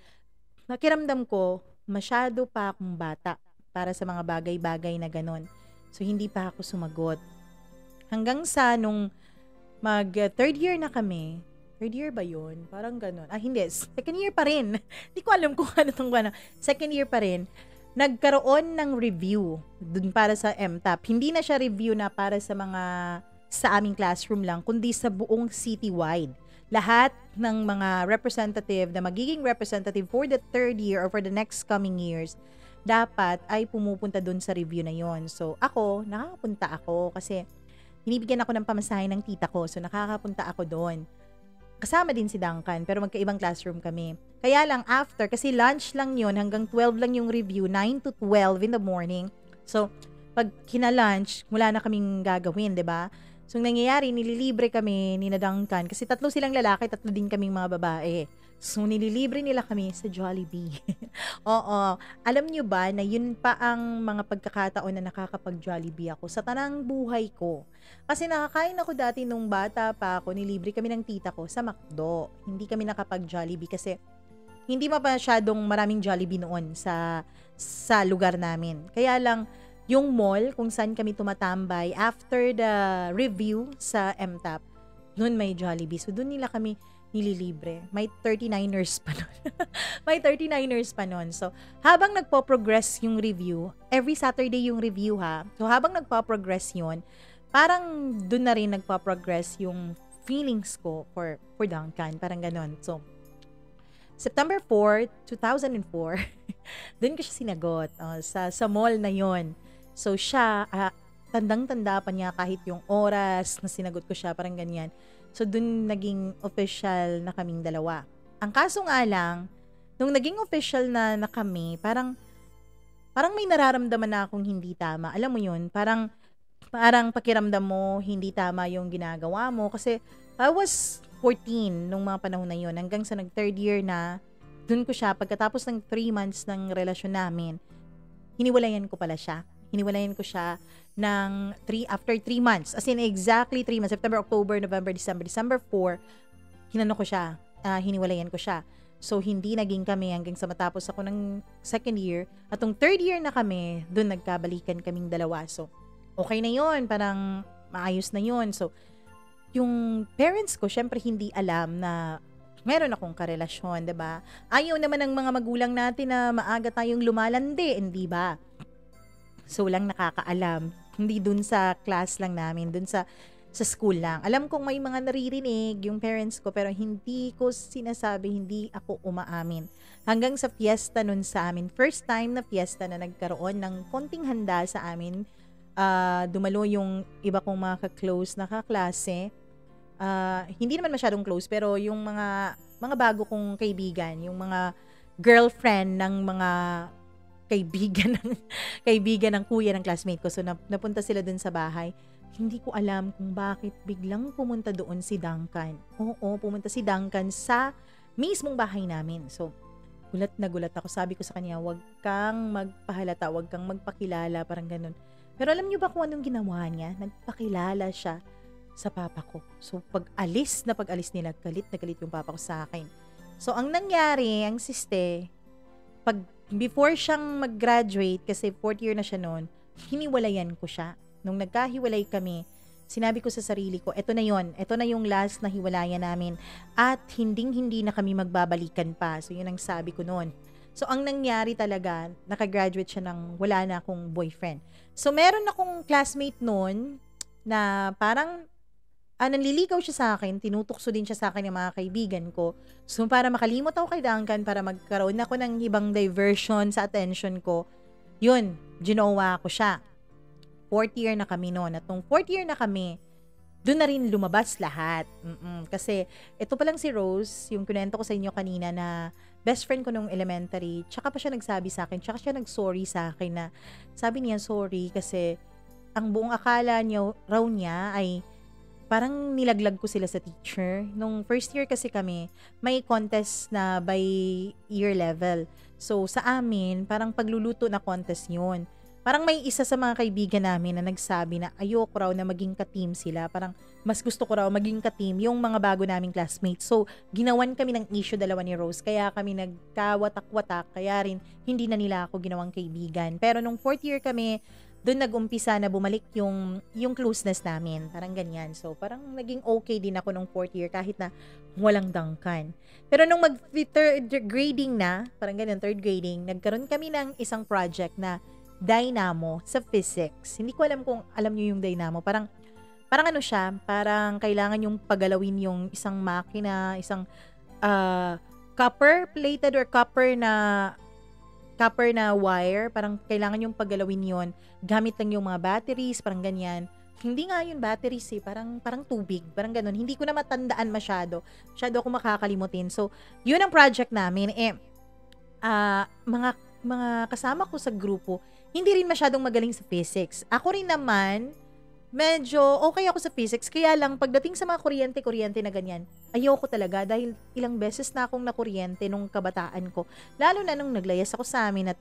nakiramdam ko masyado pa akong bata para sa mga bagay-bagay na ganon. So, hindi pa ako sumagot. Hanggang sa nung mag third year na kami, third year ba yun? Parang ganon. Hindi. Second year pa rin. Hindi ko alam kung ano itong ano. Second year pa rin. Nagkaroon ng review dun para sa MTAP. Hindi na siya review na para sa sa aming classroom lang, kundi sa buong citywide. Lahat ng mga representative na magiging representative for the third year or for the next coming years, dapat ay pumupunta dun sa review na yon. So, nakakapunta ako kasi binibigyan ako ng pamasahe ng tita ko. So, nakakapunta ako doon. Kasama din si Duncan, pero magkaibang classroom kami. Kaya lang after, kasi lunch lang yun, hanggang 12 lang yung review, 9 to 12 in the morning. So, pag kina-lunch, wala na kaming gagawin, 'di ba? So, nangyayari, nililibre kami ni Duncan, kasi 3 silang lalaki, 3 din kaming mga babae. So, nililibre nila kami sa Jollibee. Oo. Alam nyo ba na yun pa ang mga pagkakataon na nakakapag-Jollibee ako sa tanang buhay ko. Kasi nakakain ako dati nung bata pa ako, nilibre kami ng tita ko sa McDo. Hindi kami nakapag-Jollibee kasi hindi masyadong maraming Jollibee noon sa lugar namin. Kaya lang, yung mall kung saan kami tumatambay after the review sa MTAP, noon may Jollibee. So, doon nila kami nililibre. May 39ers pa nun. May 39ers pa nun. So, habang nagpo-progress yung review, every Saturday yung review ha. So, habang nagpo-progress yun, parang dun na rin nagpo-progress yung feelings ko for Duncan. Parang ganon. So, September 4, 2004, dun ko siya sinagot sa mall na yon. So, siya, tandang-tanda pa niya kahit yung oras na sinagot ko siya, parang ganyan. So, dun naging official na kaming dalawa. Ang kaso nga lang, nung naging official na kami, parang may nararamdaman na akong hindi tama. Alam mo yun, parang pakiramdam mo, hindi tama yung ginagawa mo. Kasi, I was 14 nung mga panahon na yun. Hanggang sa nag-third year na, dun ko siya, pagkatapos ng 3 months ng relasyon namin, hiniwalayan ko pala siya. Hiniwalayan ko siya after 3 months. As in, exactly 3 months. September, October, November, December. December 4, hiniwalayan ko siya. So, hindi naging kami hanggang sa matapos ako ng second year. At yung third year na kami, dun nagkabalikan kaming dalawa. So, okay na yun. Parang maayos na yun. So, yung parents ko, syempre hindi alam na meron akong karelasyon, diba? Ayaw naman ng mga magulang natin na maaga tayong lumalandi, hindi ba? So, lang nakakaalam. Hindi dun sa class lang namin, dun sa school lang. Alam kong may mga naririnig yung parents ko, pero hindi ko sinasabi, hindi ako umaamin. Hanggang sa fiesta nun sa amin, first time na fiesta na nagkaroon ng konting handa sa amin, dumalo yung iba kong mga ka-close na kaklase. Hindi naman masyadong close, pero yung mga bago kong kaibigan, yung mga girlfriend ng mga kaibigan ng kuya ng classmate ko. So, napunta sila dun sa bahay. Hindi ko alam kung bakit biglang pumunta doon si Duncan. Oo, pumunta si Duncan sa mismong bahay namin. So, gulat na gulat ako. Sabi ko sa kanya, wag kang magpahalata, wag kang magpakilala, parang ganun. Pero alam niyo ba kung anong ginawa niya? Nagpakilala siya sa papa ko. So, pag-alis nila, galit na galit yung papa ko sa akin. So, ang nangyari, ang siste, before siyang mag-graduate, kasi 4th year na siya noon, hiniwalayan ko siya. Nung nagkahiwalay kami, sinabi ko sa sarili ko, eto na yon, eto na yung last na hiwalayan namin, at hindi na kami magbabalikan pa. So, yun ang sabi ko noon. So, ang nangyari talaga, nakagraduate siya ng wala na akong boyfriend. So, meron akong classmate noon na parang nanliligaw siya sa akin, tinutukso din siya sa akin ng mga kaibigan ko. So, para makalimot ako kay Duncan, para magkaroon ako ng ibang diversion sa attention ko, yun, ginawa ko siya. fourth year na kami noon. At nung fourth year na kami, doon na rin lumabas lahat. Kasi ito pa lang si Rose, yung kunento ko sa inyo kanina na best friend ko nung elementary, tsaka pa siya nagsabi sa akin, tsaka siya nag-sorry sa akin na sabi niya sorry kasi ang buong akala niya raw niya ay parang nilaglag ko sila sa teacher. Nung first year kasi kami, may contest na by year level. So sa amin, parang pagluluto na contest yun. Parang may isa sa mga kaibigan namin na nagsabi na ayoko raw na maging ka-team sila. Parang mas gusto ko raw maging ka-team yung mga bago naming classmates. So, ginawan kami ng issue dalawa ni Rose. Kaya kami nagkawatak-watak. Kaya rin, hindi na nila ako ginawang kaibigan. Pero nung fourth year kami, doon nag-umpisa na bumalik yung closeness namin. Parang ganyan. So, parang naging okay din ako nung fourth year kahit na walang dangkan. Pero nung mag-third grading na, parang ganyan, third grading, nagkaroon kami ng isang project na dynamo sa physics. Hindi ko alam kung alam niyo yung dynamo. Parang ano siya, parang kailangan yung pagalawin yung isang makina, isang copper plated or copper na wire. Parang kailangan yung pagalawin yon gamit lang yung mga batteries, parang ganyan. Hindi nga yun batteries parang tubig, parang ganun. Hindi ko na matandaan masyado ako makakalimutin. So, yun ang project namin. Mga kasama ko sa grupo, hindi rin masyadong magaling sa physics. Ako rin naman, medyo okay ako sa physics, kaya lang pagdating sa mga kuryente na ganyan, ayoko talaga dahil ilang beses na akong nakuryente nung kabataan ko. Lalo na nung naglayas ako sa amin at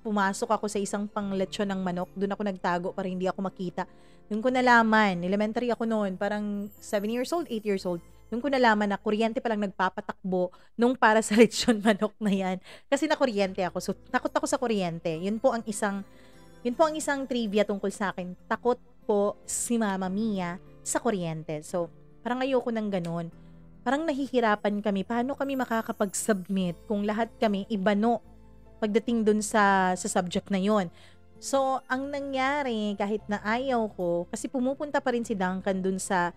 pumasok ako sa isang pangletsyon ng manok, doon ako nagtago para hindi ako makita. Doon ko nalaman, elementary ako noon, parang 7 years old, 8 years old, doon ko nalaman na kuryente palang nagpapatakbo nung para sa lechon manok na yan. Kasi nakuryente ako. So, takot ako sa kuryente. Yun po ang isang trivia tungkol sa akin. Takot po si Mama Mia sa kuryente. So, parang ayoko ng ganun. Parang nahihirapan kami. Paano kami makakapag-submit kung lahat kami ibano pagdating dun sa subject na yon. So, ang nangyari, kahit na ayaw ko, kasi pumupunta pa rin si Duncan dun sa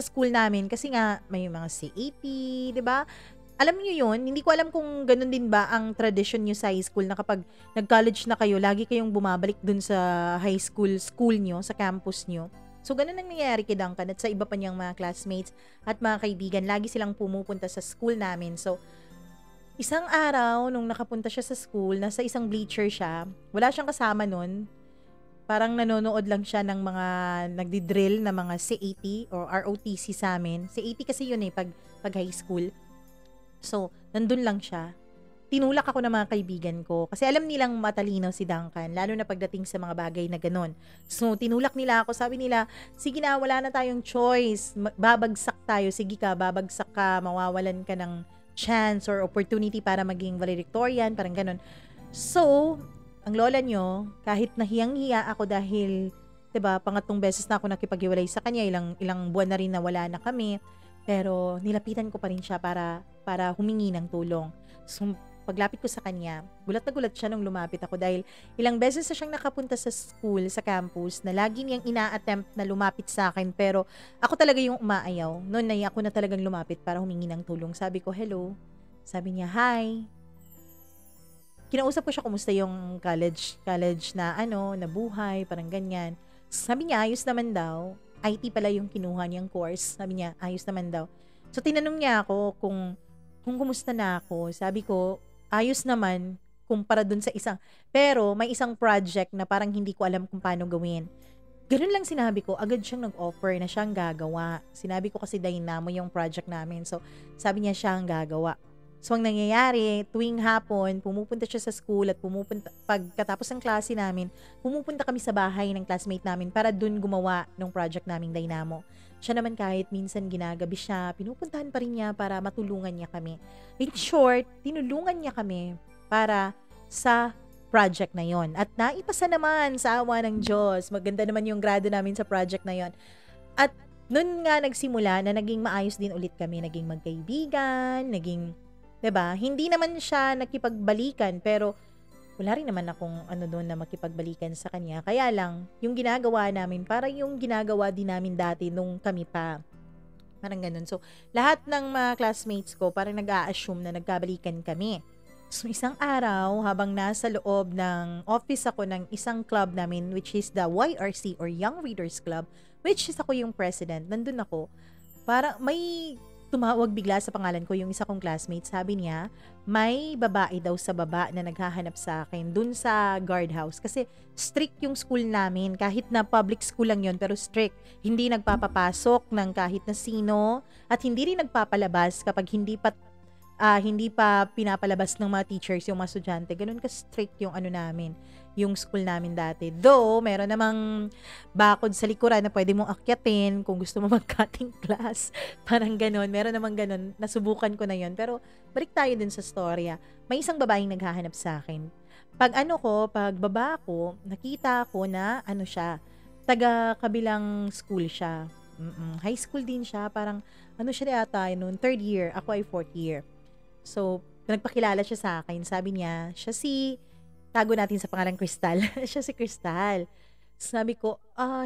school namin kasi nga may mga CAT, 'di ba? Alam niyo 'yun, hindi ko alam kung ganun din ba ang tradition niyo sa high school na kapag nag-college na kayo, lagi kayong bumabalik dun sa high school niyo, sa campus niyo. So ganun ang nangyayari kay Duncan at sa iba pa niyang mga classmates at mga kaibigan, lagi silang pumupunta sa school namin. So isang araw nung nakapunta siya sa school, nasa isang bleacher siya, wala siyang kasama nun. Parang nanonood lang siya ng mga nagdi-drill na mga CAT or ROTC sa amin. CAT kasi yun pag high school. So, nandun lang siya. Tinulak ako ng mga kaibigan ko kasi alam nilang matalino si Duncan, lalo na pagdating sa mga bagay na ganun. So, tinulak nila ako. Sabi nila, sige na, wala na tayong choice. Babagsak tayo. Sige ka, babagsak ka. Mawawalan ka ng chance or opportunity para maging valedictorian. Parang ganun. So, ang lola nyo, kahit nahiyang-hiya ako dahil, 'di ba, pangatlong beses na ako nakipaghiwalay sa kanya, ilang buwan na rin na wala na kami, pero nilapitan ko pa rin siya para humingi ng tulong. So, paglapit ko sa kanya, gulat na gulat siya nung lumapit ako dahil ilang beses na siyang nakapunta sa school, sa campus, na lagi niyang ina-attempt na lumapit sa akin, pero ako talaga yung umaayaw. Noon na ako na talagang lumapit para humingi ng tulong. Sabi ko, hello. Sabi niya, hi. Kinausap ko siya kumusta yung college na na buhay, parang ganyan. Sabi niya, ayos naman daw. IT pala yung kinuha niyang course. Sabi niya, ayos naman daw. So, tinanong niya ako kung kumusta na ako. Sabi ko, ayos naman kumpara dun sa isang. Pero, may isang project na parang hindi ko alam kung paano gawin. Ganun lang sinabi ko, agad siyang nag-offer na siyang gagawa. Sinabi ko kasi dynamo yung project namin. So, sabi niya siya ang gagawa. So, ang nangyayari, tuwing hapon, pumupunta siya sa school at pagkatapos ng klase namin, pumupunta kami sa bahay ng classmate namin para dun gumawa ng project naming dynamo. Siya naman kahit minsan ginagabi siya, pinupuntahan pa rin niya para matulungan niya kami. In short, tinulungan niya kami para sa project na yon. At naipasa naman sa awa ng Diyos. Maganda naman yung grado namin sa project na yon. At nun nga nagsimula na naging maayos din ulit kami, naging magkaibigan, naging 'di ba? Hindi naman siya nakipagbalikan pero wala rin naman akong doon na makipagbalikan sa kanya. Kaya lang, yung ginagawa namin para yung ginagawa din namin dati nung kami pa. Parang ganun. So, lahat ng mga classmates ko parang nag-a-assume na nagkabalikan kami. So, isang araw, habang nasa loob ng office ako ng isang club namin, which is the YRC or Young Readers Club, which is ako yung president, nandun ako, para may tumawag bigla sa pangalan ko yung isa kong classmate. Sabi niya, may babae daw sa baba na naghahanap sa akin dun sa guardhouse. Kasi strict yung school namin. Kahit na public school lang yon pero strict. Hindi nagpapapasok ng kahit na sino at hindi rin nagpapalabas kapag hindi pa pinapalabas ng mga teachers yung mga estudyante. Ganun ka-strict yung ano namin, yung school namin dati. Though, meron namang bakod sa likuran na pwede mong akyatin kung gusto mo mag-cutting class. Parang ganun. Meron namang ganun. Nasubukan ko na yon. Pero, balik tayo dun sa storya. May isang babaeng naghahanap sa akin. Pag baba ko, nakita ko na siya, taga-kabilang school siya. High school din siya. Parang, siya yata noon, 3rd year. Ako ay 4th year. So, nagpakilala siya sa akin. Sabi niya, tago natin sa pangalang Crystal. Siya si Crystal. Sabi ko,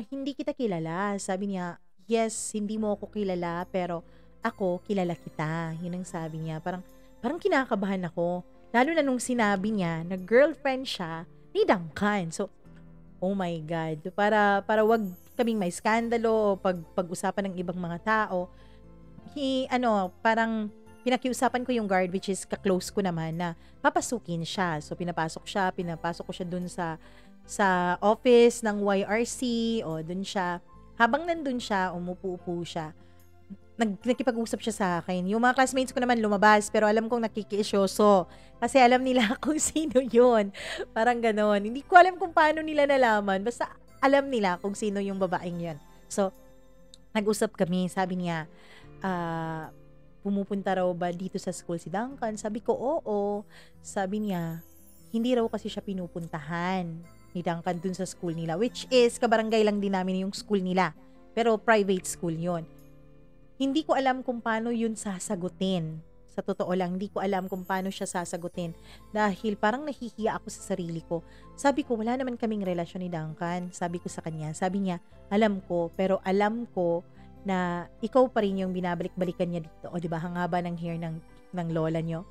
hindi kita kilala. Sabi niya, yes, hindi mo ako kilala, pero ako, kilala kita. Yun ang sabi niya. Parang kinakabahan ako. Lalo na nung sinabi niya na girlfriend siya ni Duncan. So, oh my God. Para wag kaming may skandalo o pag-usapan ng ibang mga tao. Parang pinakiusapan ko yung guard, which is ka-close ko naman, na papasukin siya. So, pinapasok ko siya dun sa office ng YRC, o dun siya. Habang nandun siya, umupo-upo siya. Nakipag-usap siya sa akin. Yung mga classmates ko naman lumabas, pero alam kong nakikiisyoso. Kasi alam nila kung sino yun. Parang ganon. Hindi ko alam kung paano nila nalaman. Basta alam nila kung sino yung babaeng yun. So, nag-usap kami. Sabi niya, pumupunta raw ba dito sa school si Duncan? Sabi ko, oo. Sabi niya, hindi raw kasi siya pinupuntahan ni Duncan dun sa school nila, which is, kabarangay lang din namin yung school nila. Pero private school yon. Hindi ko alam kung paano yun sasagutin. Sa totoo lang, hindi ko alam kung paano siya sasagutin. Dahil parang nahihiya ako sa sarili ko. Sabi ko, wala naman kaming relasyon ni Duncan. Sabi ko sa kanya. Sabi niya, alam ko, pero alam ko na ikaw pa rin yung binabalik-balikan niya dito. O diba, hangaba ng hair ng lola nyo.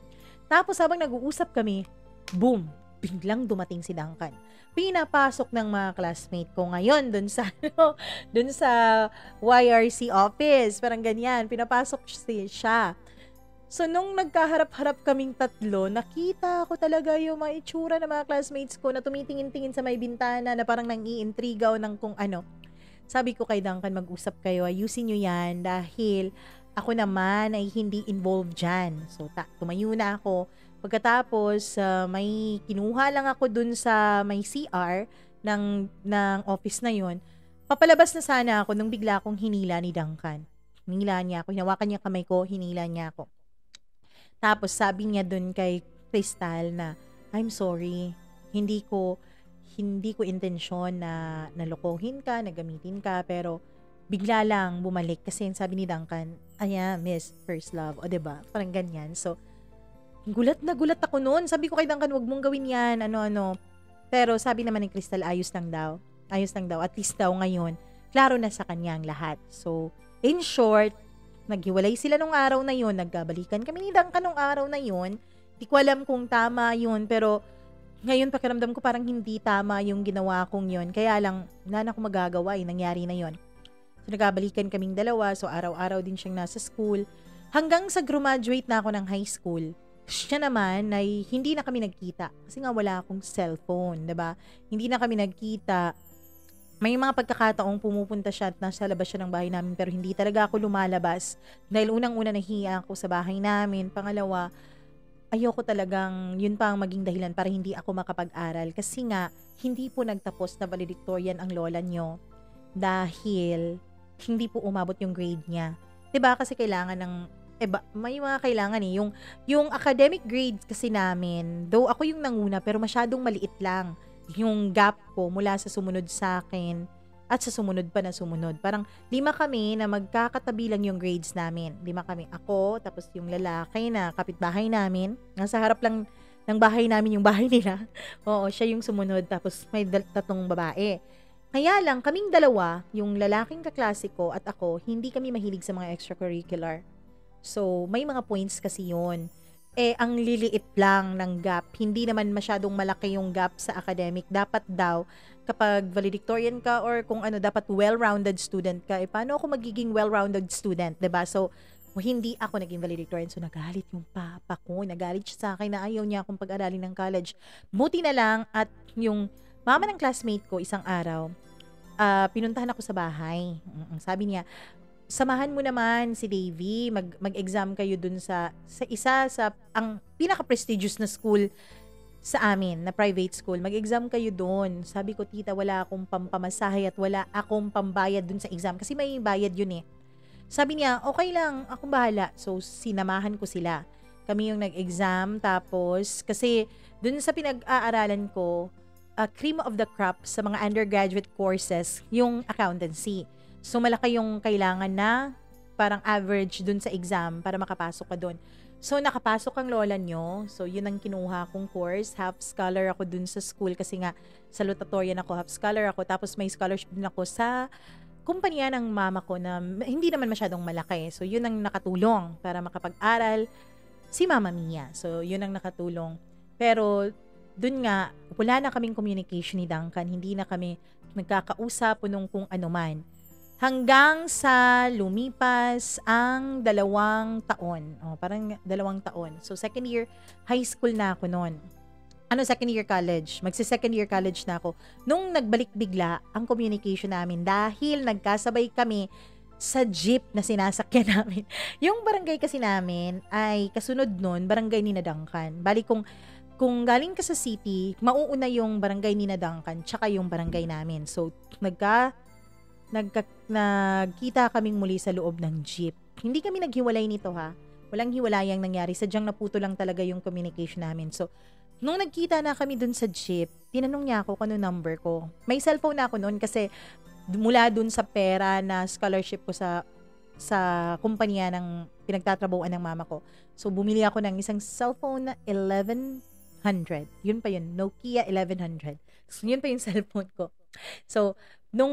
Tapos habang nag-uusap kami, boom, biglang dumating si Duncan. Pinapasok ng mga classmate ko ngayon dun sa YRC office. Parang ganyan, pinapasok siya. So, nung nagkaharap-harap kaming tatlo, nakita ko talaga yung mga itsura ng mga classmates ko na tumitingin-tingin sa may bintana na parang nang-iintrigaw ng kung ano. Sabi ko kay Duncan, mag-usap kayo, ayusin nyo yan dahil ako naman ay hindi involved dyan. So, tumayo na ako. Pagkatapos, may kinuha lang ako dun sa may CR ng office na yon. Papalabas na sana ako nung bigla akong hinila ni Duncan. Hinila niya ako, hinawakan niya kamay ko, hinila niya ako. Tapos sabi niya dun kay Crystal na, I'm sorry, hindi ko intensyon na nalokohin ka, na gamitin ka, pero bigla lang bumalik kasi sabi ni Duncan, miss, first love, o diba? Parang ganyan. So, gulat ako noon. Sabi ko kay Duncan, wag mong gawin yan, ano. Pero sabi naman ni Crystal, ayos lang daw. At least daw ngayon, klaro na sa kanya ang lahat. So, in short, naghiwalay sila nung araw na yun, nagbabalikan kami ni Duncan nung araw na yun. Di ko alam kung tama yun, pero ngayon pakiramdam ko parang hindi tama yung ginawa kong yun. Kaya lang, wala na akong magagawa, nangyari na yun. So, nagabalikan kaming dalawa. So, araw-araw din siyang nasa school. Hanggang sa graduate na ako ng high school, siya naman ay hindi na kami nagkita. Kasi nga wala akong cellphone, diba? Hindi na kami nagkita. May mga pagkakataong pumupunta siya at nasa labas siya ng bahay namin pero hindi talaga ako lumalabas. Dahil unang-una nahiya ako sa bahay namin. Pangalawa, ayoko talagang yun pa ang maging dahilan para hindi ako makapag-aral. Kasi nga, hindi po nagtapos na valedictorian ang lola nyo dahil hindi po umabot yung grade niya. Diba? Kasi kailangan ng, may mga kailangan yung academic grades kasi namin, though ako yung nanguna, pero masyadong maliit lang yung gap ko mula sa sumunod sa akin at sa sumunod pa na sumunod. Parang 5 kami na magkakatabi lang yung grades namin. 5 kami. Ako, tapos yung lalaki na kapitbahay namin. Nasa harap lang ng bahay namin yung bahay nila. Oo, siya yung sumunod. Tapos may 3 babae. Kaya lang, kaming dalawa, yung lalaking kaklase ko at ako, hindi kami mahilig sa mga extracurricular. So, may mga points kasi yun. ang liliit lang ng gap. Hindi naman masyadong malaki yung gap sa academic. Dapat daw, kapag valedictorian ka or kung ano, dapat well-rounded student ka. Paano ako magiging well-rounded student, 'di ba? So, hindi ako naging valedictorian. So, nagalit yung papa ko. Nagalit siya sa akin na ayaw niya akong pag-aralin ng college. Buti na lang at yung mama ng classmate ko isang araw, pinuntahan ako sa bahay. Sabi niya, samahan mo naman si Davy, mag-exam kayo dun sa isa sa ang pinaka-prestigious na school sa amin, na private school. Mag-exam kayo dun. Sabi ko, tita, wala akong pampamasahe at wala akong pambayad dun sa exam kasi may bayad yun eh. Sabi niya, okay lang, akong bahala. So, sinamahan ko sila. Kami yung nag-exam, tapos, kasi dun sa pinag-aaralan ko, cream of the crop sa mga undergraduate courses, yung accountancy. So, malaki yung kailangan na parang average dun sa exam para makapasok ka dun. So, nakapasok ang lola nyo. So, yun ang kinuha kong course. Half scholar ako dun sa school kasi nga salutatorian ako, half scholar ako. Tapos may scholarship din ako sa kumpanya ng mama ko na hindi naman masyadong malaki. So, yun ang nakatulong para makapag-aral si Mama Mia. So, yun ang nakatulong. Pero, dun nga, wala na kaming communication ni Duncan. Hindi na kami nagkakausap nung kung ano man. Hanggang sa lumipas ang 2 taon. Parang 2 taon. So, second year high school na ako noon. Second year college. Magsi-second year college na ako. Nung nagbalik bigla ang communication namin dahil nagkasabay kami sa jeep na sinasakyan namin. Yung barangay kasi namin ay kasunod nun, barangay ni Nadangkan. Bali kung galing ka sa city, mauuna yung barangay ni Nadangkan tsaka yung barangay namin. So, nagkita kaming muli sa loob ng jeep. Hindi kami naghiwalay nito ha. Walang hiwalayang nangyari. Sadyang naputo lang talaga yung communication namin. So, nung nagkita na kami dun sa jeep, tinanong niya ako kung ano number ko. May cellphone na ako noon kasi mula dun sa pera na scholarship ko sa kumpanya ng pinagtatrabahuan ng mama ko. So, bumili ako ng isang cellphone na 1100. Yun pa yun. Nokia 1100. So, yun pa yung cellphone ko. So, nung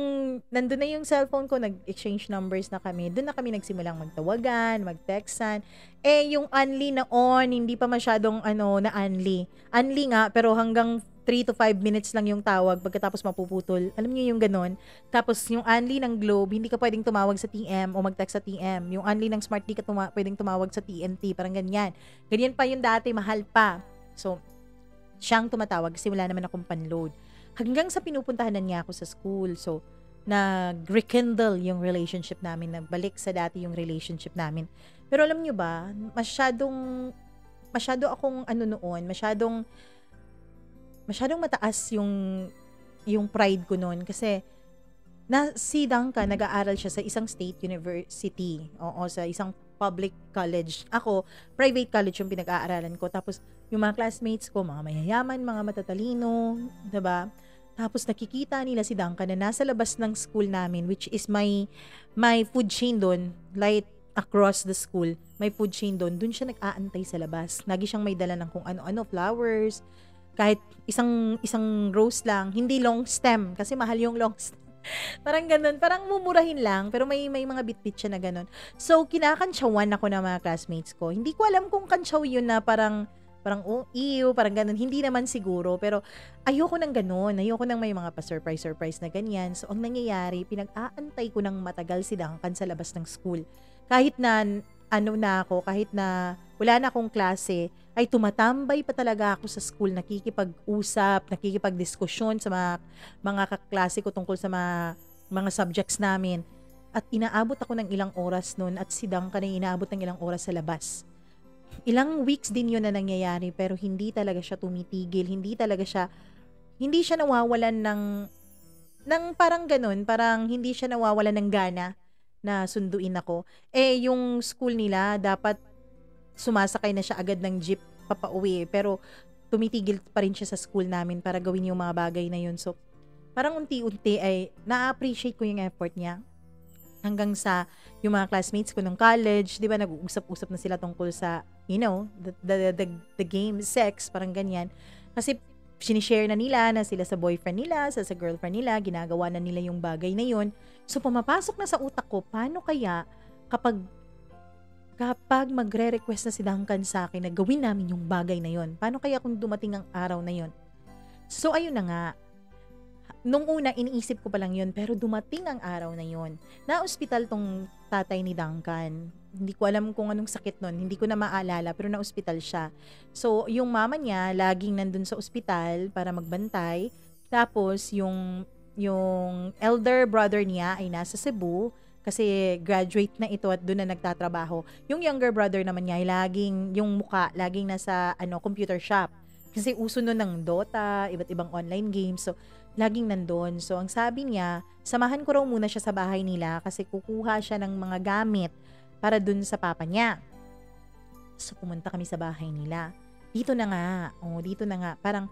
nandun na yung cellphone ko, nag-exchange numbers na kami, doon na kami nagsimulang magtawagan, magtextan. Yung unli na on, hindi pa masyadong na unli. Unli nga, pero hanggang 3 to 5 minutes lang yung tawag pagkatapos mapuputol. Alam niyo yung ganun? Tapos yung unli ng Globe, hindi ka pwedeng tumawag sa TM o mag-text sa TM. Yung unli ng Smart, di ka pwedeng tumawag sa TNT. Parang ganyan. Ganyan pa yung dati, mahal pa. So, siyang tumatawag kasi wala naman akong panload. Hanggang sa pinupuntahan na niya ako sa school. So, nag-rekindle yung relationship namin. Nagbalik sa dati yung relationship namin. Pero alam niyo ba, masyado akong noon, masyadong mataas yung pride ko noon. Kasi, si Duncan, nag-aaral siya sa isang state university. Oo, sa isang public college. Ako, private college yung pinag-aaralan ko. Tapos, yung mga classmates ko, mga mayayaman, mga matatalino, diba? Tapos nakikita nila si Duncan na nasa labas ng school namin, which is my food chain doon, right across the school, may food chain doon. Doon siya nag-aantay sa labas. Lagi siyang may dala ng kung ano-ano, flowers, kahit isang rose lang, hindi long stem, kasi mahal yung long stem. Parang ganun, parang mumurahin lang, pero may mga bit-bit siya na ganun. So, kinakantsawan ako ng mga classmates ko. Hindi ko alam kung kantsaw yun na parang parang ganun. Hindi naman siguro, pero ayoko nang ganun. Ayoko nang may mga pa-surprise na ganyan. So, ang nangyayari, pinag-aantay ko ng matagal si Duncan sa labas ng school. Kahit na, kahit na wala na akong klase, ay tumatambay pa talaga ako sa school, nakikipag-usap, nakikipag-diskusyon sa mga kaklase ko tungkol sa mga subjects namin. At inaabot ako ng ilang oras noon at si Duncan ay inaabot ng ilang oras sa labas. Ilang weeks din yun na nangyayari pero hindi talaga siya tumitigil, hindi siya nawawalan ng parang ganun, parang hindi siya nawawalan ng gana na sunduin ako. Yung school nila, dapat sumasakay na siya agad ng jeep papauwi, pero tumitigil pa rin siya sa school namin para gawin yung mga bagay na yun. So, parang unti-unti ay na-appreciate ko yung effort niya. Hanggang sa yung mga classmates ko ng college, di ba, nag-uusap-usap na sila tungkol sa, the game, sex, parang ganyan. Kasi, sinishare na nila na sila sa boyfriend nila, sa girlfriend nila, ginagawa na nila yung bagay na yun. So, pumapasok na sa utak ko, paano kaya kapag kapag magre-request na si Duncan sa akin na gawin namin yung bagay na yon, paano kaya kung dumating ang araw na yon? So, ayun na nga. Nung una, iniisip ko pa lang yun, pero dumating ang araw na yun. Na-ospital tong tatay ni Duncan. Hindi ko alam kung anong sakit nun. Hindi ko na maalala, pero na-ospital siya. So, yung mama niya, laging nandun sa ospital para magbantay. Tapos, yung elder brother niya ay nasa Cebu kasi graduate na ito at doon na nagtatrabaho. Yung younger brother naman niya ay yung laging nasa computer shop. Kasi uso nun ng Dota, iba't ibang online games. So, laging nandun. So, ang sabi niya, samahan ko raw muna siya sa bahay nila kasi kukuha siya ng mga gamit para dun sa papa niya. So, pumunta kami sa bahay nila. Dito na nga. Dito na nga. Parang,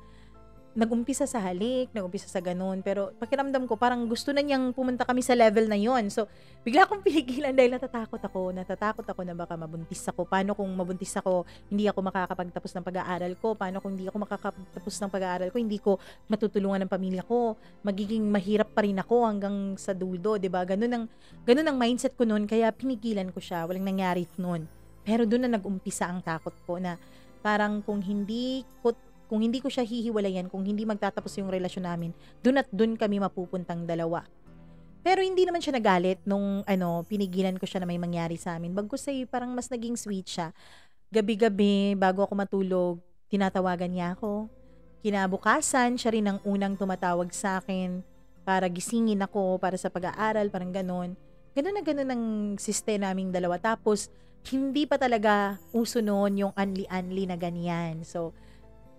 nag-umpisa sa halik, nag-umpisa sa ganun. Pero, pakiramdam ko, parang gusto na niyang pumunta kami sa level na yon. So, bigla akong pinigilan dahil natatakot ako. Natatakot ako na baka mabuntis ako. Paano kung mabuntis ako, hindi ako makakapagtapos ng pag-aaral ko? Paano kung hindi ako makakapagtapos ng pag-aaral ko, hindi ko matutulungan ng pamilya ko? Magiging mahirap pa rin ako hanggang sa dulo, 'di ba? Ganun ang mindset ko noon, kaya pinigilan ko siya. Walang nangyari noon. Pero doon na nag-umpisa ang takot ko na parang kung hindi ko siya hihiwalayan, kung hindi magtatapos yung relasyon namin, dun at dun kami mapupuntang dalawa. Pero hindi naman siya nagalit nung pinigilan ko siya na may mangyari sa amin. Bagkus ay parang mas naging sweet siya. Gabi-gabi, bago ako matulog, tinatawagan niya ako. Kinabukasan, siya rin ang unang tumatawag sa akin para gisingin ako para sa pag-aaral, parang ganon. Ganon na ganon ang siste naming dalawa. Tapos, hindi pa talaga uso noon yung anli-anli na ganyan. So,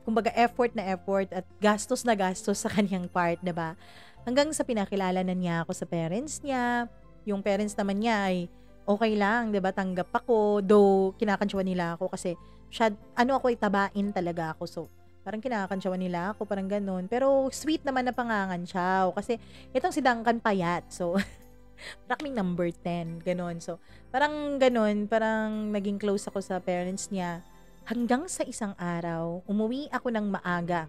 kumbaga effort na effort at gastos na gastos sa kanyang part, 'di ba? Hanggang sa pinakilala na niya ako sa parents niya. Yung parents naman niya ay okay lang, 'di ba? Tanggap ako, though kinakantsawan nila ako kasi ako ay tabain talaga ako. So, parang kinakantsawan nila ako, parang ganoon. Pero sweet naman na pangangantsaw kasi itong si Duncan payat. So, parang kaming number 10, ganoon. So, parang ganoon, parang naging close ako sa parents niya. Hanggang sa isang araw, umuwi ako ng maaga.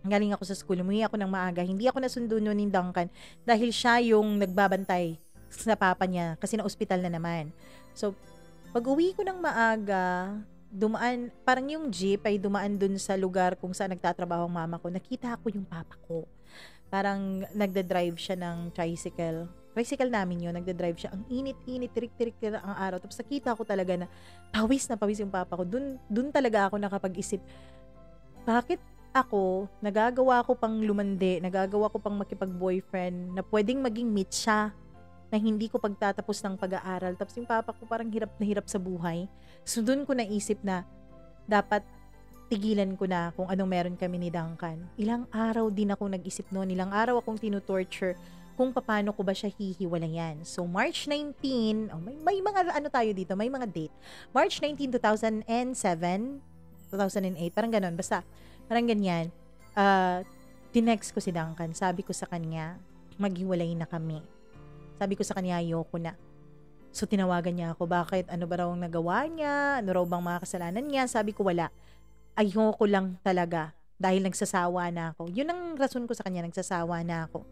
Galing ako sa school, umuwi ako ng maaga. Hindi ako nasundo noon ni Duncan dahil siya yung nagbabantay sa papa niya kasi na-ospital na naman. So, pag uwi ko ng maaga, parang yung jeep ay dumaan dun sa lugar kung saan nagtatrabaho ang mama ko. Nakita ko yung papa ko. Parang nagda-drive siya ng tricycle. Tricycle namin yun, nagda-drive siya. Ang init-init, tirik-tirik ang araw. Tapos nakita ko talaga na pawis yung papa ko. Dun talaga ako nakapag-isip, bakit ako, nagagawa ko pang lumande, nagagawa ko pang makipag-boyfriend, na pwedeng maging meet siya, na hindi ko pagtatapos ng pag-aaral. Tapos yung papa ko parang hirap na hirap sa buhay. So dun ko naisip na, dapat tigilan ko na kung anong meron kami ni Duncan. Ilang araw din ako nag-isip noon, ilang araw akong tinutorture kung paano ko ba siya hihiwalayan. So, March 19, may mga tayo dito, may mga date. March 19, 2007, 2008, parang ganon, basta, parang ganyan. Tinext ko si Duncan, sabi ko sa kanya, maghiwalay na kami. Sabi ko sa kanya, ayoko na. So, tinawagan niya ako, bakit? Ano ba raw ang nagawa niya? Ano raw bang mga kasalanan niya? Sabi ko, wala. Ayoko lang talaga dahil nagsasawa na ako. Yun ang rason ko sa kanya, nagsasawa na ako.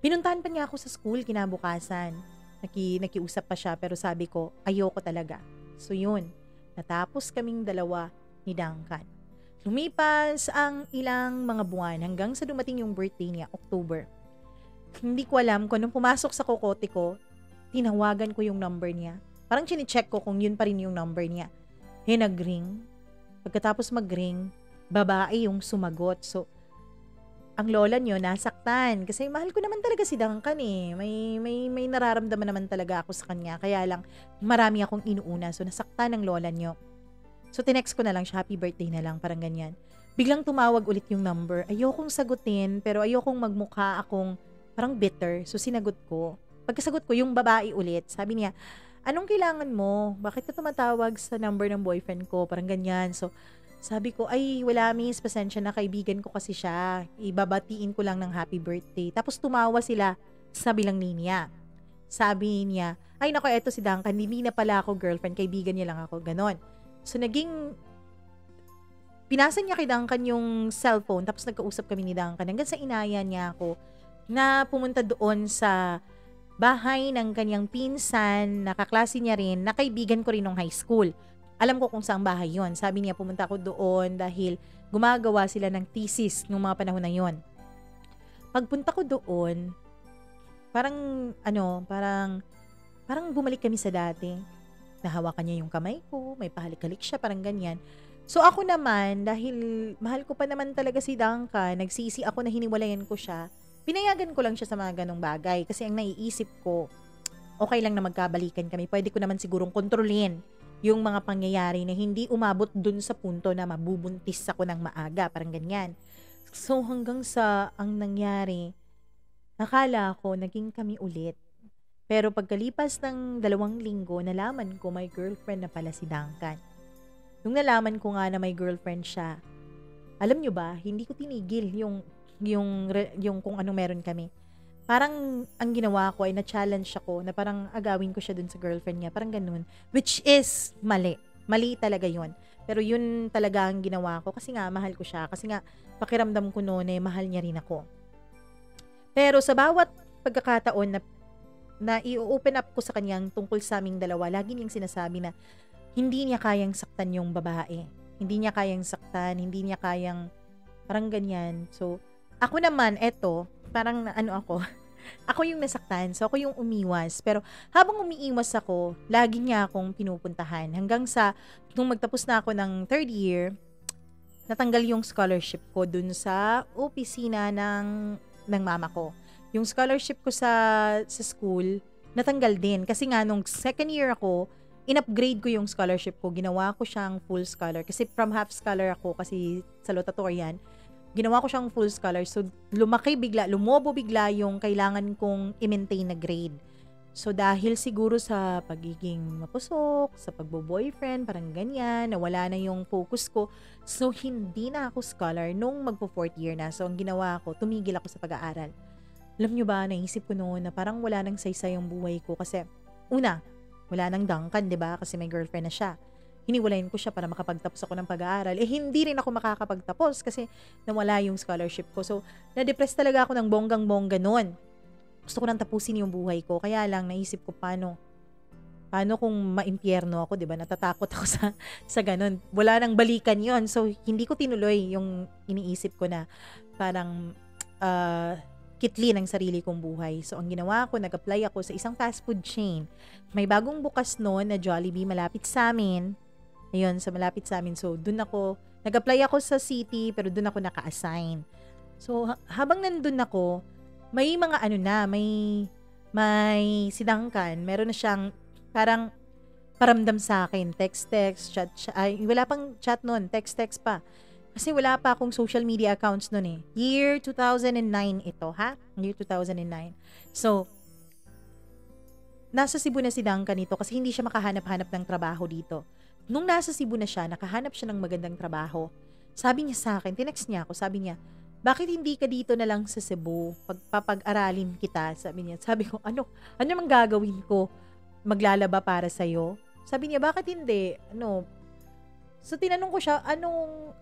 Pinuntahan pa niya ako sa school kinabukasan. Nakiusap pa siya pero sabi ko, ayoko talaga. So yun, natapos kaming dalawa ni Duncan. Lumipas ang ilang mga buwan hanggang sa dumating yung birthday niya, October. Hindi ko alam kung nung pumasok sa kokote ko, tinawagan ko yung number niya. Parang chine-check ko kung yun pa rin yung number niya. Nag-ring. Pagkatapos mag-ring, babae yung sumagot. So, ang lola niyo nasaktan kasi mahal ko naman talaga si Duncan eh. May nararamdaman naman talaga ako sa kanya. Kaya lang marami akong inuuna. So nasaktan ng lola niyo. So tinext ko na lang siya, happy birthday na lang, parang ganyan. Biglang tumawag ulit yung number. Ayokong sagutin pero ayokong magmukha akong parang bitter. So sinagot ko. Pagkasagot ko yung babae ulit, sabi niya, anong kailangan mo? Bakit ka tumatawag sa number ng boyfriend ko? Parang ganyan. So sabi ko, ay wala miss, pasensya na, kaibigan ko kasi siya. Ibabatiin ko lang ng happy birthday. Tapos tumawa sila sa bilang linya. Sabi niya, ay nako, eto si Duncan, hindi na pala ako girlfriend, kaibigan niya lang ako, ganon. So pinasa niya kay Duncan yung cellphone, tapos nagkausap kami ni Duncan. Hanggang sa inaya niya ako na pumunta doon sa bahay ng kanyang pinsan, nakaklase niya rin, na kaibigan ko rin nung high school. Alam ko kung saang bahay yon. Sabi niya pumunta ako doon dahil gumagawa sila ng thesis nung mga panahon na yon. Pagpunta ko doon, parang bumalik kami sa dati. Nahawakan niya yung kamay ko, may pahalik-halik siya, parang ganyan. So ako naman, dahil mahal ko pa naman talaga si Duncan, nagsisi ako na hiniwalayan ko siya, pinayagan ko lang siya sa mga ganong bagay. Kasi ang naiisip ko, okay lang na magkabalikan kami. Pwede ko naman sigurong kontrolin yung mga pangyayari na hindi umabot dun sa punto na mabubuntis ako ng maaga, parang ganyan. So hanggang sa ang nangyari, akala ko naging kami ulit. Pero pagkalipas ng 2 linggo, nalaman ko may girlfriend na pala si Duncan. Nung nalaman ko nga na may girlfriend siya, alam nyo ba, hindi ko tinigil yung kung anong meron kami. Parang ang ginawa ko ay na-challenge ako na parang agawin ko siya dun sa girlfriend niya. Parang ganun. Which is mali. Mali talaga yun. Pero yun talaga ang ginawa ko kasi nga mahal ko siya. Kasi nga pakiramdam ko noon eh mahal niya rin ako. Pero sa bawat pagkakataon na i-open up ko sa kanyang tungkol sa aming dalawa, lagi niyang sinasabi na hindi niya kayang saktan yung babae. Hindi niya kayang saktan, hindi niya kayang parang ganyan. So, ako naman, parang ako yung nasaktan. So, ako yung umiwas. Pero habang umiiwas ako, lagi niya akong pinupuntahan. Hanggang sa, nung magtapos na ako ng 3rd year, natanggal yung scholarship ko dun sa opisina ng mama ko. Yung scholarship ko sa school, natanggal din. Kasi nga, nung 2nd year ako, in-upgrade ko yung scholarship ko. Ginawa ko siyang full scholar. Kasi from half scholar ako, kasi salutatorian, ginawa ko siyang full scholar. So, lumobo bigla yung kailangan kong i-maintain na grade. So, dahil siguro sa pagiging mapusok, sa pagbo-boyfriend, parang ganyan, nawala na yung focus ko. So, hindi na ako scholar nung magpo-4th year na. So, ang ginawa ko, tumigil ako sa pag-aaral. Alam nyo ba, naisip ko noon na parang wala nang saysay yung buhay ko. Kasi, una, wala nang Duncan, diba? Kasi may girlfriend na siya. Hiniwalayan ko siya para makapagtapos ako ng pag-aaral. Hindi rin ako makakapagtapos kasi nawala yung scholarship ko. So, na-depress talaga ako ng bonggang-bongga noon. Gusto ko nang tapusin yung buhay ko. Kaya lang, naisip ko paano kung maimpyerno ako, diba? Natatakot ako sa ganun. Wala nang balikan yon. So, hindi ko tinuloy yung iniisip ko na parang kitli ng sarili kong buhay. So, ang ginawa ko, nag-apply ako sa isang fast food chain. May bagong bukas noon na Jollibee malapit sa amin. Ayun, malapit sa amin. So, nag-apply ako sa city, pero dun ako naka-assign. So, habang nandun ako, may mga may si Duncan, meron na siyang parang paramdam sa akin, text, chat, wala pang chat noon, text pa. Kasi wala pa akong social media accounts noon eh. Year 2009 ito, ha? Year 2009. So, nasa Cebu na si Duncan nito kasi hindi siya makahanap-hanap ng trabaho dito. Nung nasa Cebu na siya, nakahanap siya ng magandang trabaho. Sabi niya sa akin, tinext niya ako, sabi niya, bakit hindi ka dito na lang sa Cebu? Pagpapag-aralin kita, sabi niya. Sabi ko, ano mang gagawin ko? Maglalaba para sa'yo? Sabi niya, bakit hindi? So, tinanong ko siya,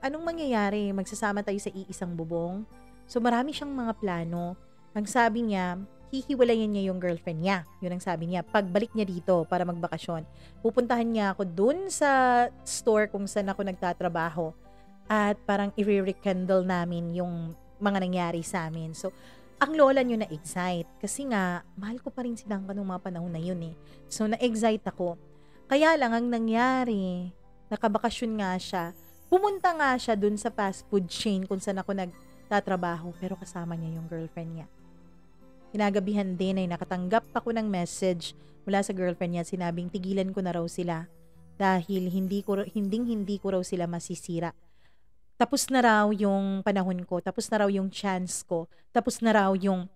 anong mangyayari? Magsasama tayo sa iisang bubong? So, marami siyang mga plano. Ang sabi niya, hihiwalayan niya yung girlfriend niya. Yun ang sabi niya. Pagbalik niya dito para magbakasyon, pupuntahan niya ako dun sa store kung saan ako nagtatrabaho. At parang i-rekindle namin yung mga nangyari sa amin. So, ang lola niyo na-excite. Kasi nga, mahal ko pa rin si Duncan nung mga panahon na yun eh. So, na-excite ako. Kaya lang, ang nangyari, nakabakasyon nga siya. Pumunta nga siya dun sa fast food chain kung saan ako nagtatrabaho. Pero kasama niya yung girlfriend niya. Kinagabihan din ay nakatanggap ako ng message mula sa girlfriend niya. Sinabing tigilan ko na raw sila dahil hindi ko raw sila masisira. Tapos na raw yung panahon ko, tapos na raw yung chance ko, tapos na raw yung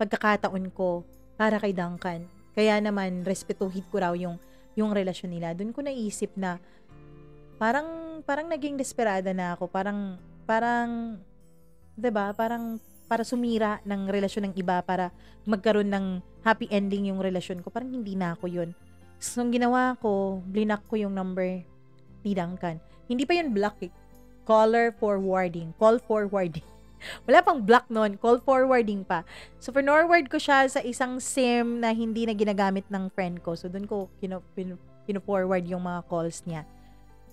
pagkakataon ko para kay Duncan. Kaya naman respetuhin ko raw yung relasyon nila. Doon ko naisip na parang naging desperada na ako, parang 'di ba? Parang para sumira ng relasyon ng iba para magkaroon ng happy ending yung relasyon ko. Parang hindi na ako 'yun. So, ang ginawa ko, blinak ko yung number ni Duncan. Hindi pa yun block eh. Call forwarding. Wala pang block noon, call forwarding pa. So, forward ko siya sa isang SIM na hindi na ginagamit ng friend ko. So, doon ko pino-forward yung mga calls niya.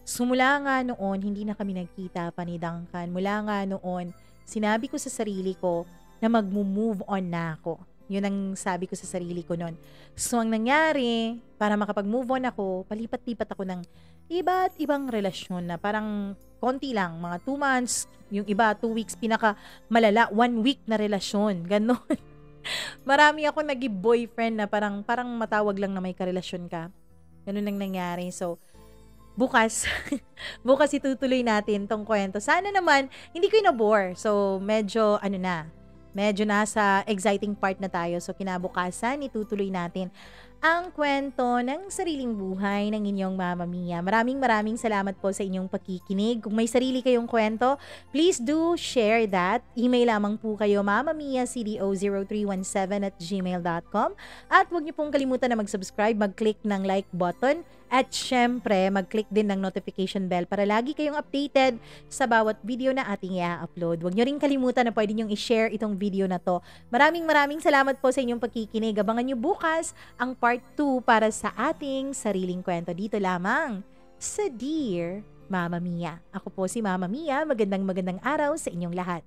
So, mula nga noon, hindi na kami nagkita pa ni Duncan. Mula nga noon, sinabi ko sa sarili ko na mag-move on na ako. Yun ang sabi ko sa sarili ko noon. So, ang nangyari, para makapag-move on ako, palipat-lipat ako ng iba't ibang relasyon na parang konti lang, mga 2 months, yung iba 2 weeks, pinaka malala, 1 week na relasyon, ganon. Marami ako nag-boyfriend na parang matawag lang na may karelasyon ka. Ganun ang nangyari. So, bukas, bukas itutuloy natin tong kwento. Sana naman, hindi ko inabore. So, medyo nasa exciting part na tayo. So, kinabukasan, itutuloy natin ang kwento ng sariling buhay ng inyong Mama Mia. Maraming salamat po sa inyong pakikinig. Kung may sarili kayong kwento, please do share that. Email lamang po kayo mamamiacdo0317@gmail.com. At huwag niyo pong kalimutan na mag-subscribe, mag-click ng like button, at syempre, mag-click din ng notification bell para lagi kayong updated sa bawat video na ating i-upload. Huwag niyo rin kalimutan na pwede niyong i-share itong video na to. Maraming salamat po sa inyong pakikinig. Abangan niyo bukas ang part 2 para sa ating sariling kwento dito lamang sa Dear Mama Mia. Ako po si Mama Mia. Magandang araw sa inyong lahat.